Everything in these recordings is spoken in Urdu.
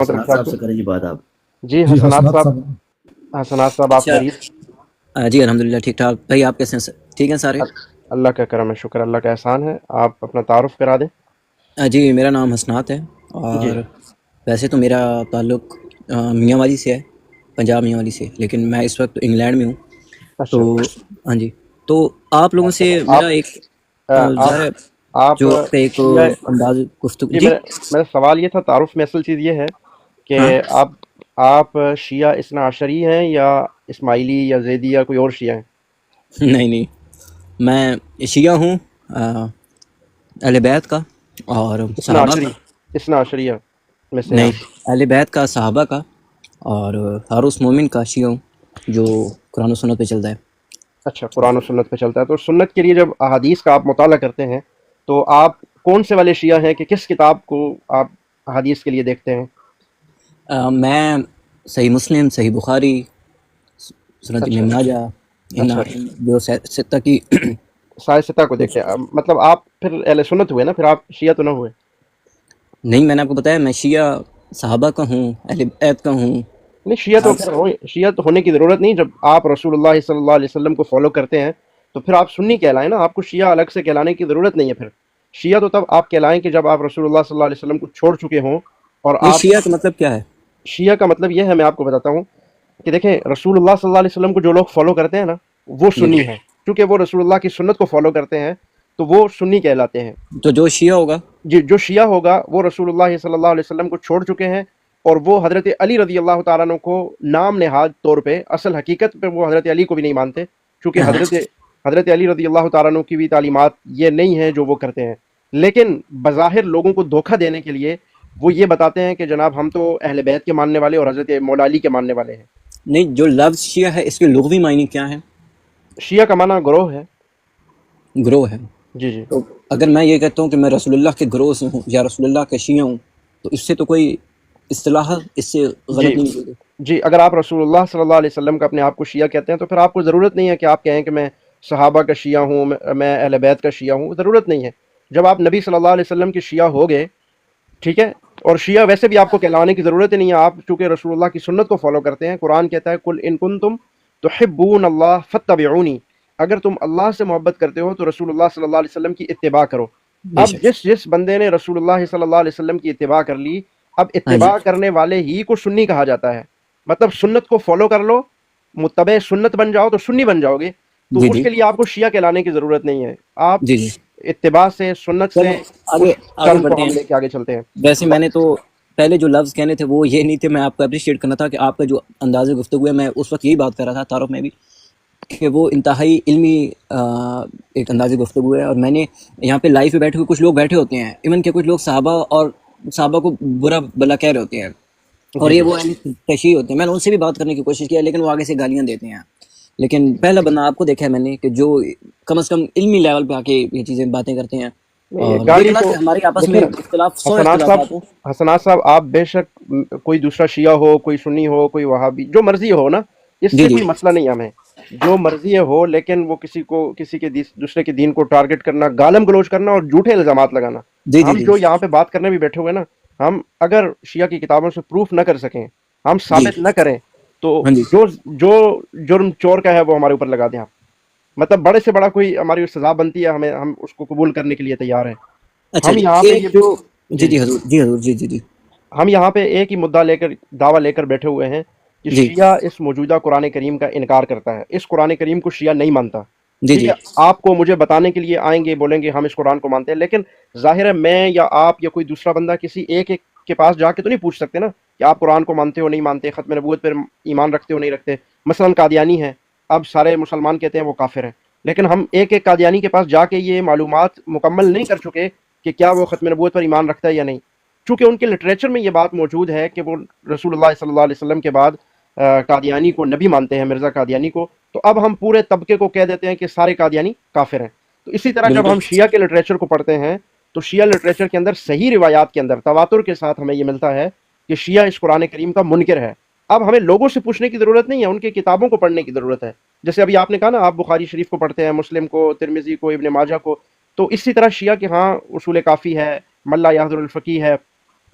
حسنات صاحب سے کریں جی بات آپ. جی جی حسنات حسنات صاحب، صاحب. حسنات صاحب آپ اچھا. خیریت؟ جی الحمدللہ ٹھیک ٹھاک. بھائی آپ کیسے ہیں؟ ٹھیک ہیں سارے؟ اللہ کا کرم ہے، شکر اللہ کا احسان ہے. آپ اپنا تعارف کرا دیں. جی میرا نام حسنات ہے، جی اور ویسے تو میرا تعلق میاں والی سے ہے، پنجاب میاں والی سے، لیکن میں اس وقت انگلینڈ میں ہوں. تو اچھا. ہاں جی، تو آپ لوگوں سے آپ میرا ایک آپ ظاہر ہے آپ جو آپ کا ایک شیعہ. انداز گفتگو. جی جی میرا سوال یہ تھا، تعارف میں اصل چیز یہ ہے کہ ہاں. آپ شیعہ اثنا عشری ہیں یا اسماعیلی یا زیدی یا کوئی اور شیعہ ہیں؟ نہیں نہیں، میں شیعہ ہوں، اہل بیت کا اور اثنا صحابہ کا. عشری، اثنا عشریہ میں سے ہیں نہیں، آپ؟ اہل بیت کا، صحابہ کا، اور حارث مومن کا شیعہ ہوں، جو قرآن و سنت پہ چلتا ہے. اچھا، قرآن و سنت پہ چلتا ہے. تو سنت کے لیے جب احادیث کا آپ مطالعہ کرتے ہیں تو آپ کون سے والے شیعہ ہیں کہ کس کتاب کو آپ احادیث کے لیے دیکھتے ہیں؟ میں صحیح مسلم، صحیح بخاری، سنت اچھا ابن ماجہ، ان اچھا، جو ستہ کی. سائے ستہ کو دیکھتے ہیں. مطلب آپ پھر اہل سنت ہوئے نا، پھر آپ شیعہ تو نہ ہوئے؟ نہیں، میں نے آپ کو بتایا میں شیعہ صحابہ کا ہوں، اہل بیت کا ہوں. نہیں، شیعہ تو پھر شیعہ تو ہونے کی ضرورت نہیں. جب آپ رسول اللہ صلی اللہ علیہ وسلم کو فالو کرتے ہیں تو پھر آپ سنی کہلائیں نا، آپ کو شیعہ الگ سے کہلانے کی ضرورت نہیں ہے. پھر شیعہ تو تب آپ کہلائیں کہ جب آپ رسول اللہ صلی اللہ علیہ وسلم کو چھوڑ چکے ہوں. اور نہیں، آپ، شیعہ کا مطلب کیا ہے؟ شیعہ کا مطلب یہ ہے، میں آپ کو بتاتا ہوں کہ دیکھیں رسول اللہ صلی اللہ علیہ وسلم کو جو لوگ فالو کرتے ہیں نا وہ جی سنی ہیں، کیونکہ وہ رسول اللہ کی سنت کو فالو کرتے ہیں تو وہ سنی کہلاتے ہیں. تو جو شیعہ ہوگا. جی، جو شیعہ ہوگا وہ رسول اللہ صلی اللہ علیہ وسلم کو چھوڑ چکے ہیں، اور وہ حضرت علی رضی اللہ تعالیٰ عنہ کو نام نہاد طور پہ، اصل حقیقت پہ وہ حضرت علی کو بھی نہیں مانتے، چونکہ ہاں. حضرت علی رضی اللہ تعالیٰ عنہ کی بھی تعلیمات یہ نہیں ہیں جو وہ کرتے ہیں. لیکن بظاہر لوگوں کو دھوکہ دینے کے لیے وہ یہ بتاتے ہیں کہ جناب ہم تو اہل بیت کے ماننے والے اور حضرت مولا علی کے ماننے والے ہیں. نہیں، جو لفظ شیعہ ہے اس کے لغوی معنی کیا ہے؟ شیعہ کا معنی گروہ ہے. گروہ ہے. جی جی تو اگر میں یہ کہتا ہوں کہ میں رسول اللہ کے گروہ سے ہوں یا رسول اللہ کا شیعہ ہوں، تو اس سے تو کوئی اصطلاح اس سے جی غلط نہیں ہوگی. جی، اگر آپ رسول اللہ صلی اللہ علیہ وسلم کا اپنے آپ کو شیعہ کہتے ہیں تو پھر آپ کو ضرورت نہیں ہے کہ آپ کہیں کہ میں صحابہ کا شیعہ ہوں، میں اہل بیت کا شیعہ ہوں. ضرورت نہیں ہے. جب آپ نبی صلی اللہ علیہ وسلم کے شیعہ ہو گئے، ٹھیک ہے، اور شیعہ ویسے بھی آپ کو کہلانے کی ضرورت ہی نہیں ہے. آپ چونکہ رسول اللہ کی سنت کو فالو کرتے ہیں. قرآن کہتا ہے کل ان کنتم تحبون اللہ فتبعونی، اگر تم اللہ سے محبت کرتے ہو تو رسول اللہ صلی اللہ علیہ وسلم کی اتباع کرو. بے اب شک. جس بندے نے رسول اللہ صلی اللہ علیہ وسلم کی اتباع کر لی، اب ہاں جی. اتباع کرنے والے ہی کو سنی کہا جاتا ہے. مطلب سنت کو فالو کر لو، متبع سنت بن جاؤ تو سنی بن جاؤ گے. تو جی اس جی کے لیے آپ کو شیعہ کہلانے کی ضرورت نہیں ہے. آپ جی جی. اتباع سے، سنت چلو سے آگے اس آگے ٹرم بڑھتے کو ہم ہیں. لے کے آگے چلتے ہیں. ویسے میں نے تو پہلے جو لفظ کہنے تھے وہ یہ نہیں تھے، میں آپ کو اپریشیٹ کرنا تھا کہ آپ کا جو انداز گفتگو ہے، میں اس وقت یہی بات کر رہا تھا تعارف میں بھی، کہ وہ انتہائی علمی ایک انداز گفتگو ہے. اور میں نے یہاں پہ لائف پہ بیٹھے ہوئے کچھ لوگ بیٹھے ہوتے ہیں، ایون کہ کچھ لوگ صحابہ اور صحابہ کو برا بلا کہہ رہے ہوتے ہیں، اور جی یہ جی وہ تشیع ہوتے ہیں. میں نے ان سے بھی بات کرنے کی کوشش کیا، لیکن وہ آگے سے گالیاں دیتے ہیں. لیکن پہلا بندہ آپ کو دیکھا ہے میں نے کہ جو کم از کم علمی لیول پہ آ کے یہ چیزیں باتیں کرتے ہیں. نہیں، اور گالی دیکھنا تو کہ ہمارے آپس دیکھیں میں اختلاف، سو حسنات صاحب، اختلافات ہوں. حسنات صاحب آپ بے شک کوئی دوسرا شیعہ ہو، کوئی سنی ہو، کوئی وہابی، جو مرضی ہو نا، اس جی سے جی کوئی مسئلہ نہیں ہمیں. جو مرضی ہو، لیکن وہ کسی کے دوسرے کے دین کو ٹارگٹ کرنا، گالم گلوچ کرنا اور جھوٹے الزامات لگانا. جی جی ہم جی جو یہاں پہ بات کرنے بھی بیٹھے ہوئے نا، ہم اگر شیعہ کی کتابوں سے پروف نہ کر سکیں، ہم جی. ثابت نہ کریں، تو ہاں جی. جو جرم چور کا ہے وہ ہمارے اوپر لگا دیں آپ. مطلب بڑے سے بڑا کوئی ہماری سزا بنتی ہے، ہم اس کو قبول کرنے کے لیے تیار ہیں. اچھا ہم جی، یہاں پہ ایک یہ، جو جی جی جی حضور، جی حضور، جی جی جی ہم یہاں پہ ایک ہی مدعا لے کر، دعویٰ لے کر بیٹھے ہوئے ہیں کہ جی شیعہ اس موجودہ قرآن کریم کا انکار کرتا ہے. اس قرآن کریم کو شیعہ نہیں مانتا. جی ٹھیک جی ہے، آپ کو مجھے بتانے کے لیے آئیں گے، بولیں گے ہم اس قرآن کو مانتے ہیں، لیکن ظاہر ہے میں یا آپ یا کوئی دوسرا بندہ کسی ایک کے پاس جا کے تو نہیں پوچھ سکتے نا کہ آپ قرآن کو مانتے ہو نہیں مانتے، ختم نبوت پر ایمان رکھتے ہو نہیں رکھتے. مثلا قادیانی ہے، اب سارے مسلمان کہتے ہیں وہ کافر ہیں، لیکن ہم ایک ایک قادیانی کے پاس جا کے یہ معلومات مکمل نہیں کر چکے کہ کیا وہ ختم نبوت پر ایمان رکھتا ہے یا نہیں. چونکہ ان کے لٹریچر میں یہ بات موجود ہے کہ وہ رسول اللہ صلی اللہ علیہ وسلم کے بعد قادیانی کو نبی مانتے ہیں، مرزا قادیانی کو. تو اب ہم پورے طبقے کو کہہ دیتے ہیں کہ سارے قادیانی کافر ہیں. تو اسی طرح جب بالکل. ہم شیعہ کے لٹریچر کو پڑھتے ہیں تو شیعہ لٹریچر کے اندر صحیح روایات کے اندر تواتر کے ساتھ ہمیں یہ ملتا ہے کہ شیعہ اس قرآن کریم کا منکر ہے. اب ہمیں لوگوں سے پوچھنے کی ضرورت نہیں ہے، ان کی کتابوں کو پڑھنے کی ضرورت ہے. جیسے ابھی آپ نے کہا نا آپ بخاری شریف کو پڑھتے ہیں، مسلم کو، ترمذی کو، ابن ماجہ کو. تو اسی طرح شیعہ کے ہاں اصول کافی ہے، ملا یحضر الفقی ہے،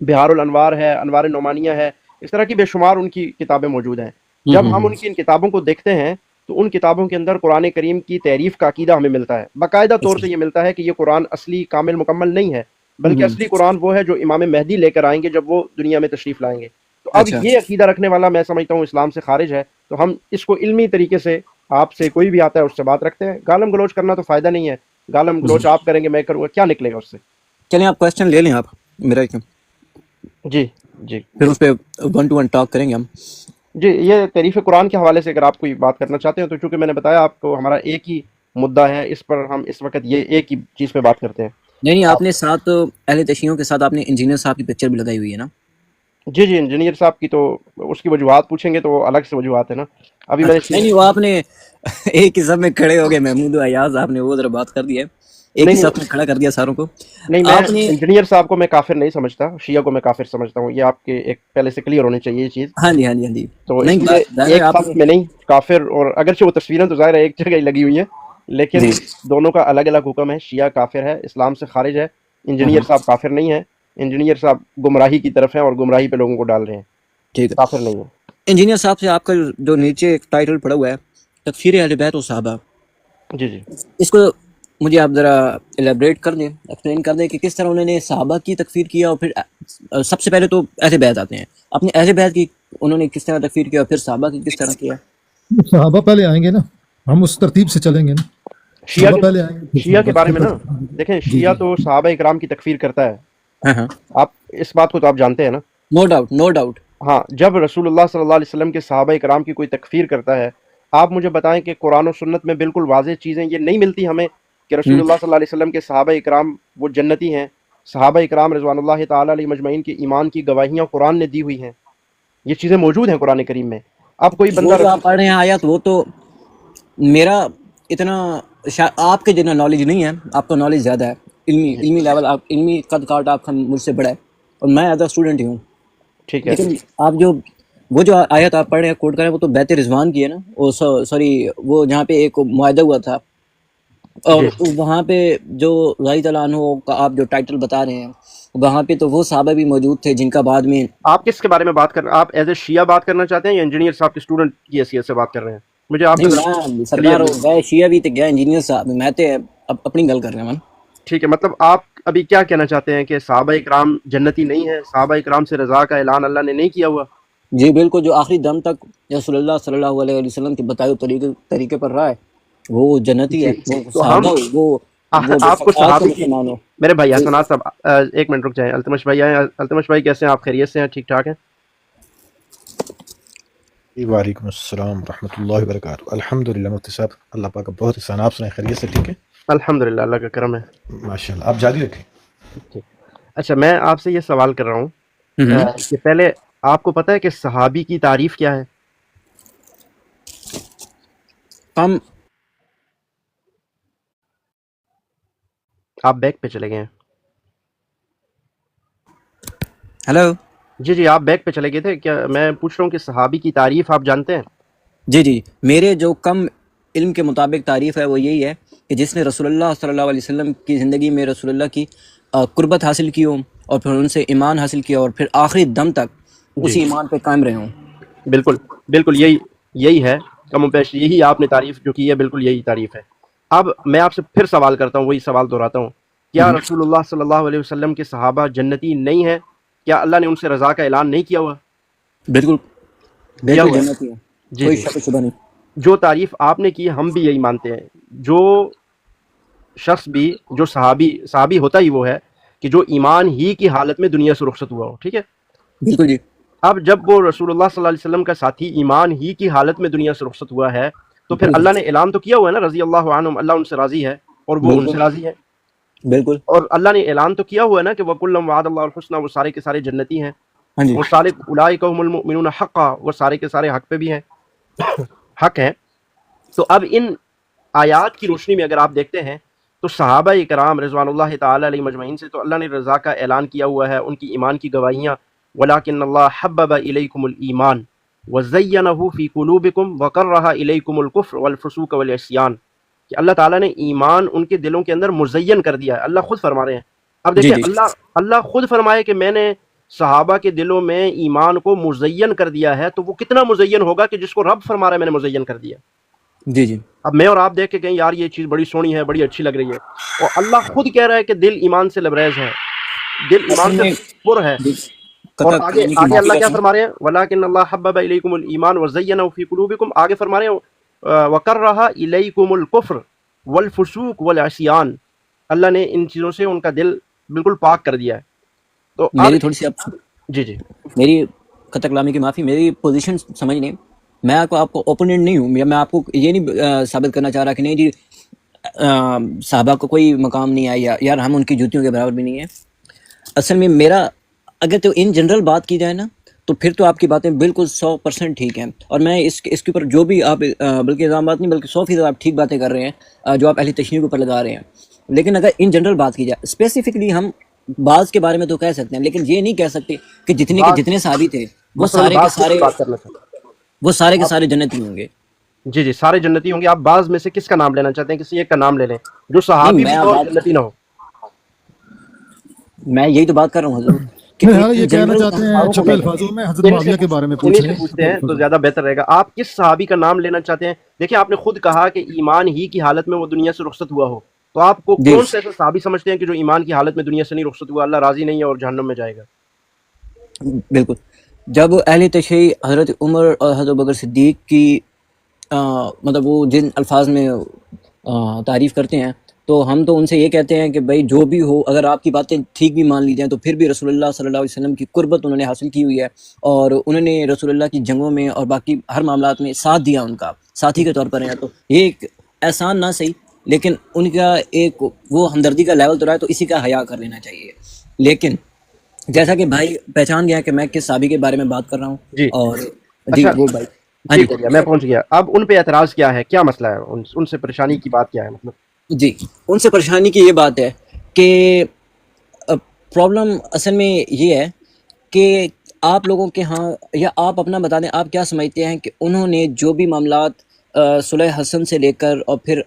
بہار الانوار ہے، انوار نعمانیہ ہے، اس طرح کی بے شمار ان کی کتابیں موجود ہیں۔ جب ہم ان کی ان کتابوں کو دیکھتے ہیں تو ان کتابوں کے اندر قرآن کریم کی تعریف کا عقیدہ ہمیں ملتا ہے، باقاعدہ طور سے یہ ملتا ہے کہ یہ قرآن اصلی کامل مکمل نہیں ہے، بلکہ اصلی قرآن وہ ہے جو امام مہدی لے کر آئیں گے جب وہ دنیا میں تشریف لائیں گے۔ تو اب اچھا یہ عقیدہ رکھنے والا میں سمجھتا ہوں اسلام سے خارج ہے، تو ہم اس کو علمی طریقے سے آپ سے کوئی بھی آتا ہے اس سے بات رکھتے ہیں، گالم گلوچ کرنا تو فائدہ نہیں ہے، گالم گلوچ آپ کریں گے میں کروں گا، کیا نکلے گا اس سے؟ چلیں آپ کوشچن لے لیں آپ میرا کیوں، جی جی پھر اس پہ 1 to 1 ٹاک کریں گے ہم۔ جی، یہ تعریف قرآن کے حوالے سے اگر آپ کوئی بات کرنا چاہتے ہیں تو چونکہ میں نے بتایا آپ کو ہمارا ایک ہی مدعا ہے، اس پر ہم اس وقت یہ ایک ہی چیز پہ بات کرتے ہیں۔ نہیں آپ نے ساتھ اہل تشیعوں کے ساتھ آپ نے انجینئر صاحب کی پکچر بھی لگائی ہوئی ہے نا؟ جی جی، انجینئر صاحب کی تو اس کی وجوہات پوچھیں گے تو وہ الگ سے وجوہات ہے نا، ابھی میں نے نہیں وہ آپ نے ایک ہی صف میں کھڑے ہو گئے، محمود و ایاز آپ نے وہ ذرا بات کر دی ہے، ایک ہی نہیں صف میں کھڑا کر دیا ساروں کو۔ نہیں، میں آپ نے انجینئر صاحب کو میں کافر نہیں سمجھتا، شیعہ کو میں کافر سمجھتا ہوں، یہ آپ کے ایک پہلے سے کلیئر ہونی چاہیے یہ چیز، ہاں جی ہاں جی ہاں جی، تو اس نہیں لیے ظاہر ہے ایک آپ صف نے میں نہیں کافر، اور اگرچہ وہ تصویریں تو ظاہر ہے ایک جگہ ہی لگی ہوئی ہیں، لیکن جی دونوں کا الگ الگ حکم ہے، شیعہ کافر ہے، اسلام سے خارج ہے، انجینئر صاحب کافر نہیں ہے، انجینئر صاحب گمراہی کی طرف ہیں اور گمراہی پہ لوگوں کو ڈال رہے ہیں، ٹھیک ہے۔ کافر نہیں ہے۔ انجینئر صاحب سے آپ کا جو نیچے ایک ٹائٹل پڑا ہوا ہے تکفیر اہل بیت و صحابہ، جی جی اس کو مجھے آپ ذرا ایلیبریٹ کر دیں، ایکسپلین کر دیں کہ کس طرح انہوں نے صحابہ کی تکفیر کیا، اور پھر سب سے پہلے تو اہل بیت آتے ہیں، اپنے اہل بیت کی انہوں نے کس طرح تکفیر کیا، اور پھر صحابہ کی کس طرح کیا؟ صحابہ پہلے آئیں گے نا، ہم اس ترتیب سے چلیں گے نا، شیعہ صحابہ پہلے آئیں گے پھر شیعہ کے صحابہ بارے میں پھر نا دیکھیں، جی شیعہ جی تو صحابہ اکرام کی تکفیر کرتا ہے، ہاں ہاں، آپ اس بات کو تو آپ جانتے ہیں نا۔ No doubt no doubt. ہاں، جب رسول اللہ صلی اللہ علیہ وسلم کے صحابہ اکرام کی کوئی تکفیر کرتا ہے، آپ مجھے بتائیں کہ قرآن و سنت میں بالکل واضح چیزیں یہ نہیں ملتی ہمیں کہ رسول اللہ صلی اللہ علیہ وسلم کے صحابہ اکرام وہ جنتی ہیں، صحابہ اکرام رضوان اللہ تعالیٰ علیہ مجمعین کے ایمان کی گواہیاں قرآن نے دی ہوئی ہیں، یہ چیزیں موجود ہیں قرآن کریم میں۔ اب کوئی وہ بندہ جو آپ پڑھ رہے ہیں آیات، وہ تو میرا اتنا آپ کے جتنا نالج نہیں ہے، آپ کا نالج زیادہ ہے، علمی لیول، آپ علمی قد کاٹ آپ کا مجھ سے بڑا ہے، اور میں ایز اے اسٹوڈنٹ ہی ہوں، ٹھیک ہے، لیکن آپ وہ جو آیت آپ پڑھ رہے ہیں کوٹ کر رہے ہیں، وہ تو بیت رضوان کی ہے نا، وہ سوری وہ جہاں پہ ایک معاہدہ ہوا تھا، اور جی وہاں پہ جو رضی اللہ عنہ کا آپ جو ٹائٹل بتا رہے ہیں، وہاں پہ تو وہ صحابہ بھی موجود تھے جن کا بعد میں آپ کس کے بارے میں بات کر رہے ہیں؟ آپ ایز اے شیعہ بات کرنا چاہتے ہیں یا انجینئر صاحب کے اسٹوڈنٹ کی حیثیت سے بات کر رہے ہیں؟ مجھے آپ نہیں میں کلیئر سرکار نہیں۔ گئے شیعہ بھی تے گئے انجینئر صاحب، میں تے اپنی گل کر رہا ہوں۔ ٹھیک ہے، مطلب آپ ابھی کیا کہنا چاہتے ہیں کہ صحابہ اکرام جنتی نہیں ہیں، صحابہ اکرام سے رضا کا اعلان اللہ نے نہیں کیا ہوا؟ جی بالکل، جو آخری دم تک رسول اللہ صلی اللہ علیہ وسلم کے بتائے ہوئے طریقے پر رہا ہے وہ جنتی ہے، جی، وہ تو ہم صحابہ وہ آپ کو آج کے صحابی کی، مسلمان ہو۔ میرے بھائی حسنات صاحب ایک منٹ رک جائیں، التمش بھائی آئے، التمش بھائی کیسے ہیں آپ؟ خیریت سے ہیں؟ ٹھیک ٹھاک ہیں؟ وعلیکم السلام ورحمۃ اللہ وبرکاتہ، الحمد للہ مفتی صاحب، اللہ پاک کا بہت احسان، آپ سنائیں خیریت سے؟ ٹھیک ہے الحمدللہ، اللہ کا کرم ہے۔ ماشاء اللہ، آپ جاری رکھیں۔ ٹھیک۔ اچھا، میں آپ سے یہ سوال کر رہا ہوں کہ پہلے آپ کو پتہ ہے کہ صحابی کی تعریف کیا ہے؟ ہم آپ بیک پہ چلے گئے ہیں؟ ہیلو، جی جی، آپ بیک پہ چلے گئے تھے کیا؟ میں پوچھ رہا ہوں کہ صحابی کی تعریف آپ جانتے ہیں؟ جی جی، میرے جو کم علم کے مطابق تعریف ہے وہ یہی ہے کہ جس نے رسول اللہ صلی اللہ علیہ وسلم کی زندگی میں رسول اللہ کی قربت حاصل کی ہوں، اور پھر ان سے ایمان حاصل کیا، اور پھر آخری دم تک جی، اسی ایمان پہ قائم رہے ہوں۔ بالکل بالکل، یہی ہے کم و بیش، یہی آپ نے تعریف جو کی ہے بالکل یہی تعریف ہے۔ اب میں آپ سے پھر سوال کرتا ہوں، وہی سوال دہراتا ہوں، کیا رسول اللہ صلی اللہ علیہ وسلم کے صحابہ جنتی نہیں ہیں؟ کیا اللہ نے ان سے رضا کا اعلان نہیں کیا ہوا؟ بالکل کیا بالکل ہوا ہے؟ جنتی ہے، جی کوئی جی، شک و شبہ نہیں۔ جو تعریف آپ نے کی ہم بھی یہی مانتے ہیں۔ جو شخص بھی جو صحابی ہوتا ہی وہ ہے کہ جو ایمان ہی کی حالت میں دنیا سے رخصت ہوا ہو، ٹھیک ہے؟ بالکل جی، اب جب وہ رسول اللہ صلی اللہ علیہ وسلم کا ساتھی ایمان ہی کی حالت میں دنیا سے رخصت ہوا ہے تو پھر اللہ نے اعلان تو کیا ہوا ہے نا، رضی اللہ عنہم، اللہ ان سے راضی ہے اور وہ ان سے بالکل راضی ہے، بالکل، اور اللہ نے اعلان تو کیا ہوا ہے نا کہ وَكُلًّا وَعَدَ اللَّهُ الْحُسْنَى، وہ سارے کے سارے جنتی ہیں، ہاں جی، وہ سارے اولئک هم المؤمنون حقا، وہ سارے کے سارے حق پہ بھی ہیں، حق ہیں۔ تو اب ان آیات کی روشنی میں اگر آپ دیکھتے ہیں تو صحابہ کرام رضوان اللہ تعالی علیہ مجمعین سے تو اللہ نے رضا کا اعلان کیا ہوا ہے، ان کی ایمان کی گواہیاں، وَلَٰكِنَّ اللَّهَ حَبَّبَ إِلَيْكُمُ الْإِيمَانَ وَزَيَّنَهُ فِي قُلُوبِكُمْ وَكَرَّهَ إِلَيْكُمُ الْكُفْرَ وَالْفُسُوقَ وَالْعِصْيَانَ، کہ اللہ تعالیٰ نے ایمان ان کے دلوں کے اندر مزین کر دیا ہے، اللہ خود فرما رہے ہیں۔ اب جی دیکھیں، جی، اللہ خود فرمائے کہ میں نے صحابہ کے دلوں میں ایمان کو مزین کر دیا ہے، تو وہ کتنا مزین ہوگا کہ جس کو رب فرما رہا ہے میں نے مزین کر دیا۔ جی جی اب میں اور آپ دیکھ کے کہیں یار یہ چیز بڑی سونی ہے، بڑی اچھی لگ رہی ہے، اور اللہ خود کہہ رہا ہے کہ دل ایمان سے لبریز ہے، دل اصل ایمان میں سے پر ہے۔ اور قطع آگے کلامی کی آگے معافی اللہ کا کیا سن فرما رہے ہیں؟ وَلَٰكِنَّ اللَّهَ حَبَّبَ إِلَيْكُمُ الْإِيمَانَ وَزَيَّنَهُ فِي قُلُوبِكُمْ، آگے فرما رہے ہیں وَكَرَّهَ إِلَيْكُمُ الْكُفْرَ وَالْفُسُوقَ وَالْعِصْيَانَ، اللہ نے ان چیزوں سے ان کا دل بالکل پاک کر دیا ہے۔ تو میری اب تھوڑی سی آپ جی جی میری قطع کلامی کی معافی، میری پوزیشن سمجھنے، میں آپ کو اوپوننٹ نہیں ہوں، میں آپ کو یہ نہیں ثابت کرنا چاہ رہا کہ نہیں جی صحابہ کو کوئی مقام نہیں ہے، یا یار ہم ان کی جوتیوں کے برابر بھی نہیں ہیں۔ اصل میں میرا اگر تو ان جنرل بات کی جائے نا، تو پھر تو آپ کی باتیں بالکل 100% ٹھیک ہیں، اور میں اس کے اوپر جو بھی آپ بلکہ الزامات نہیں بلکہ 100% آپ ٹھیک باتیں کر رہے ہیں جو آپ اہل تشریح کے اوپر لگا رہے ہیں۔ لیکن اگر ان جنرل بات کی جائے، اسپیسیفکلی ہم بعض کے بارے میں تو کہہ سکتے ہیں، لیکن یہ نہیں کہہ سکتے کہ جتنے کے بعض جتنے صحابی تھے وہ مثلاً سارے کے بعض کس کی سارے بات کرنا چاہتے کے ہیں آپ؟ سارے جنتی ہوں گے۔ جی جی سارے جنتی ہوں گے، آپ بعض میں سے کس کا نام لینا چاہتے ہیں؟ کسی ایک کا نام لے لیں جو نہیں صحابی بھی میں ہو اور بات جنتی نہ ہو۔ میں یہی تو بات کر رہا ہوں حضور کہ میرا یہ ان کہنا جنرل چاہتے ہیں الفاظوں کو چھپے لے کر الفاظوں میں حضرت انہیں سے معاویہ کے بارے میں انہیں پوچھ سے رہے ہیں، پوچھتے چھپے ہیں تو الفاظوں زیادہ بہتر رہے گا۔ آپ کس صحابی کا نام لینا چاہتے ہیں؟ دیکھیں آپ نے خود کہا کہ ایمان ہی کی حالت میں وہ دنیا سے رخصت ہوا ہو، تو آپ کو جی کون سے ایسا صحابی سمجھتے ہیں کہ جو ایمان کی حالت میں دنیا سے نہیں رخصت ہوا، اللہ راضی نہیں ہے اور جہنم میں جائے گا؟ بالکل۔ جب اہل تشیع حضرت عمر اور حضرت بکر صدیق کی مطلب وہ جن الفاظ میں تعریف کرتے ہیں، تو ہم تو ان سے یہ کہتے ہیں کہ بھائی جو بھی ہو، اگر آپ کی باتیں ٹھیک بھی مان لی جائیں تو پھر بھی رسول اللہ صلی اللہ علیہ وسلم کی قربت انہوں نے حاصل کی ہوئی ہے، اور انہوں نے رسول اللہ کی جنگوں میں اور باقی ہر معاملات میں ساتھ دیا، ان کا ساتھی کے طور پر ہیں۔ تو یہ ایک احسان نہ صحیح، لیکن ان کا ایک وہ ہمدردی کا لیول تو رہا ہے، تو اسی کا حیا کر لینا چاہیے۔ لیکن جیسا کہ بھائی پہچان گیا کہ میں کس صحابی کے بارے میں بات کر رہا ہوں، جی اور جی اچھا وہ بھائی ہاں جی ٹھیک ہو گیا، میں پہنچ گیا۔ اب ان پہ اعتراض کیا ہے؟ کیا مسئلہ ہے؟ ان سے پریشانی کی بات کیا ہے؟ مطلب جی ان سے پریشانی کی یہ بات ہے کہ پرابلم اصل میں یہ ہے کہ آپ لوگوں کے ہاں، یا آپ اپنا بتا دیں آپ کیا سمجھتے ہیں کہ انہوں نے جو بھی معاملات صلح حسن سے لے کر اور پھر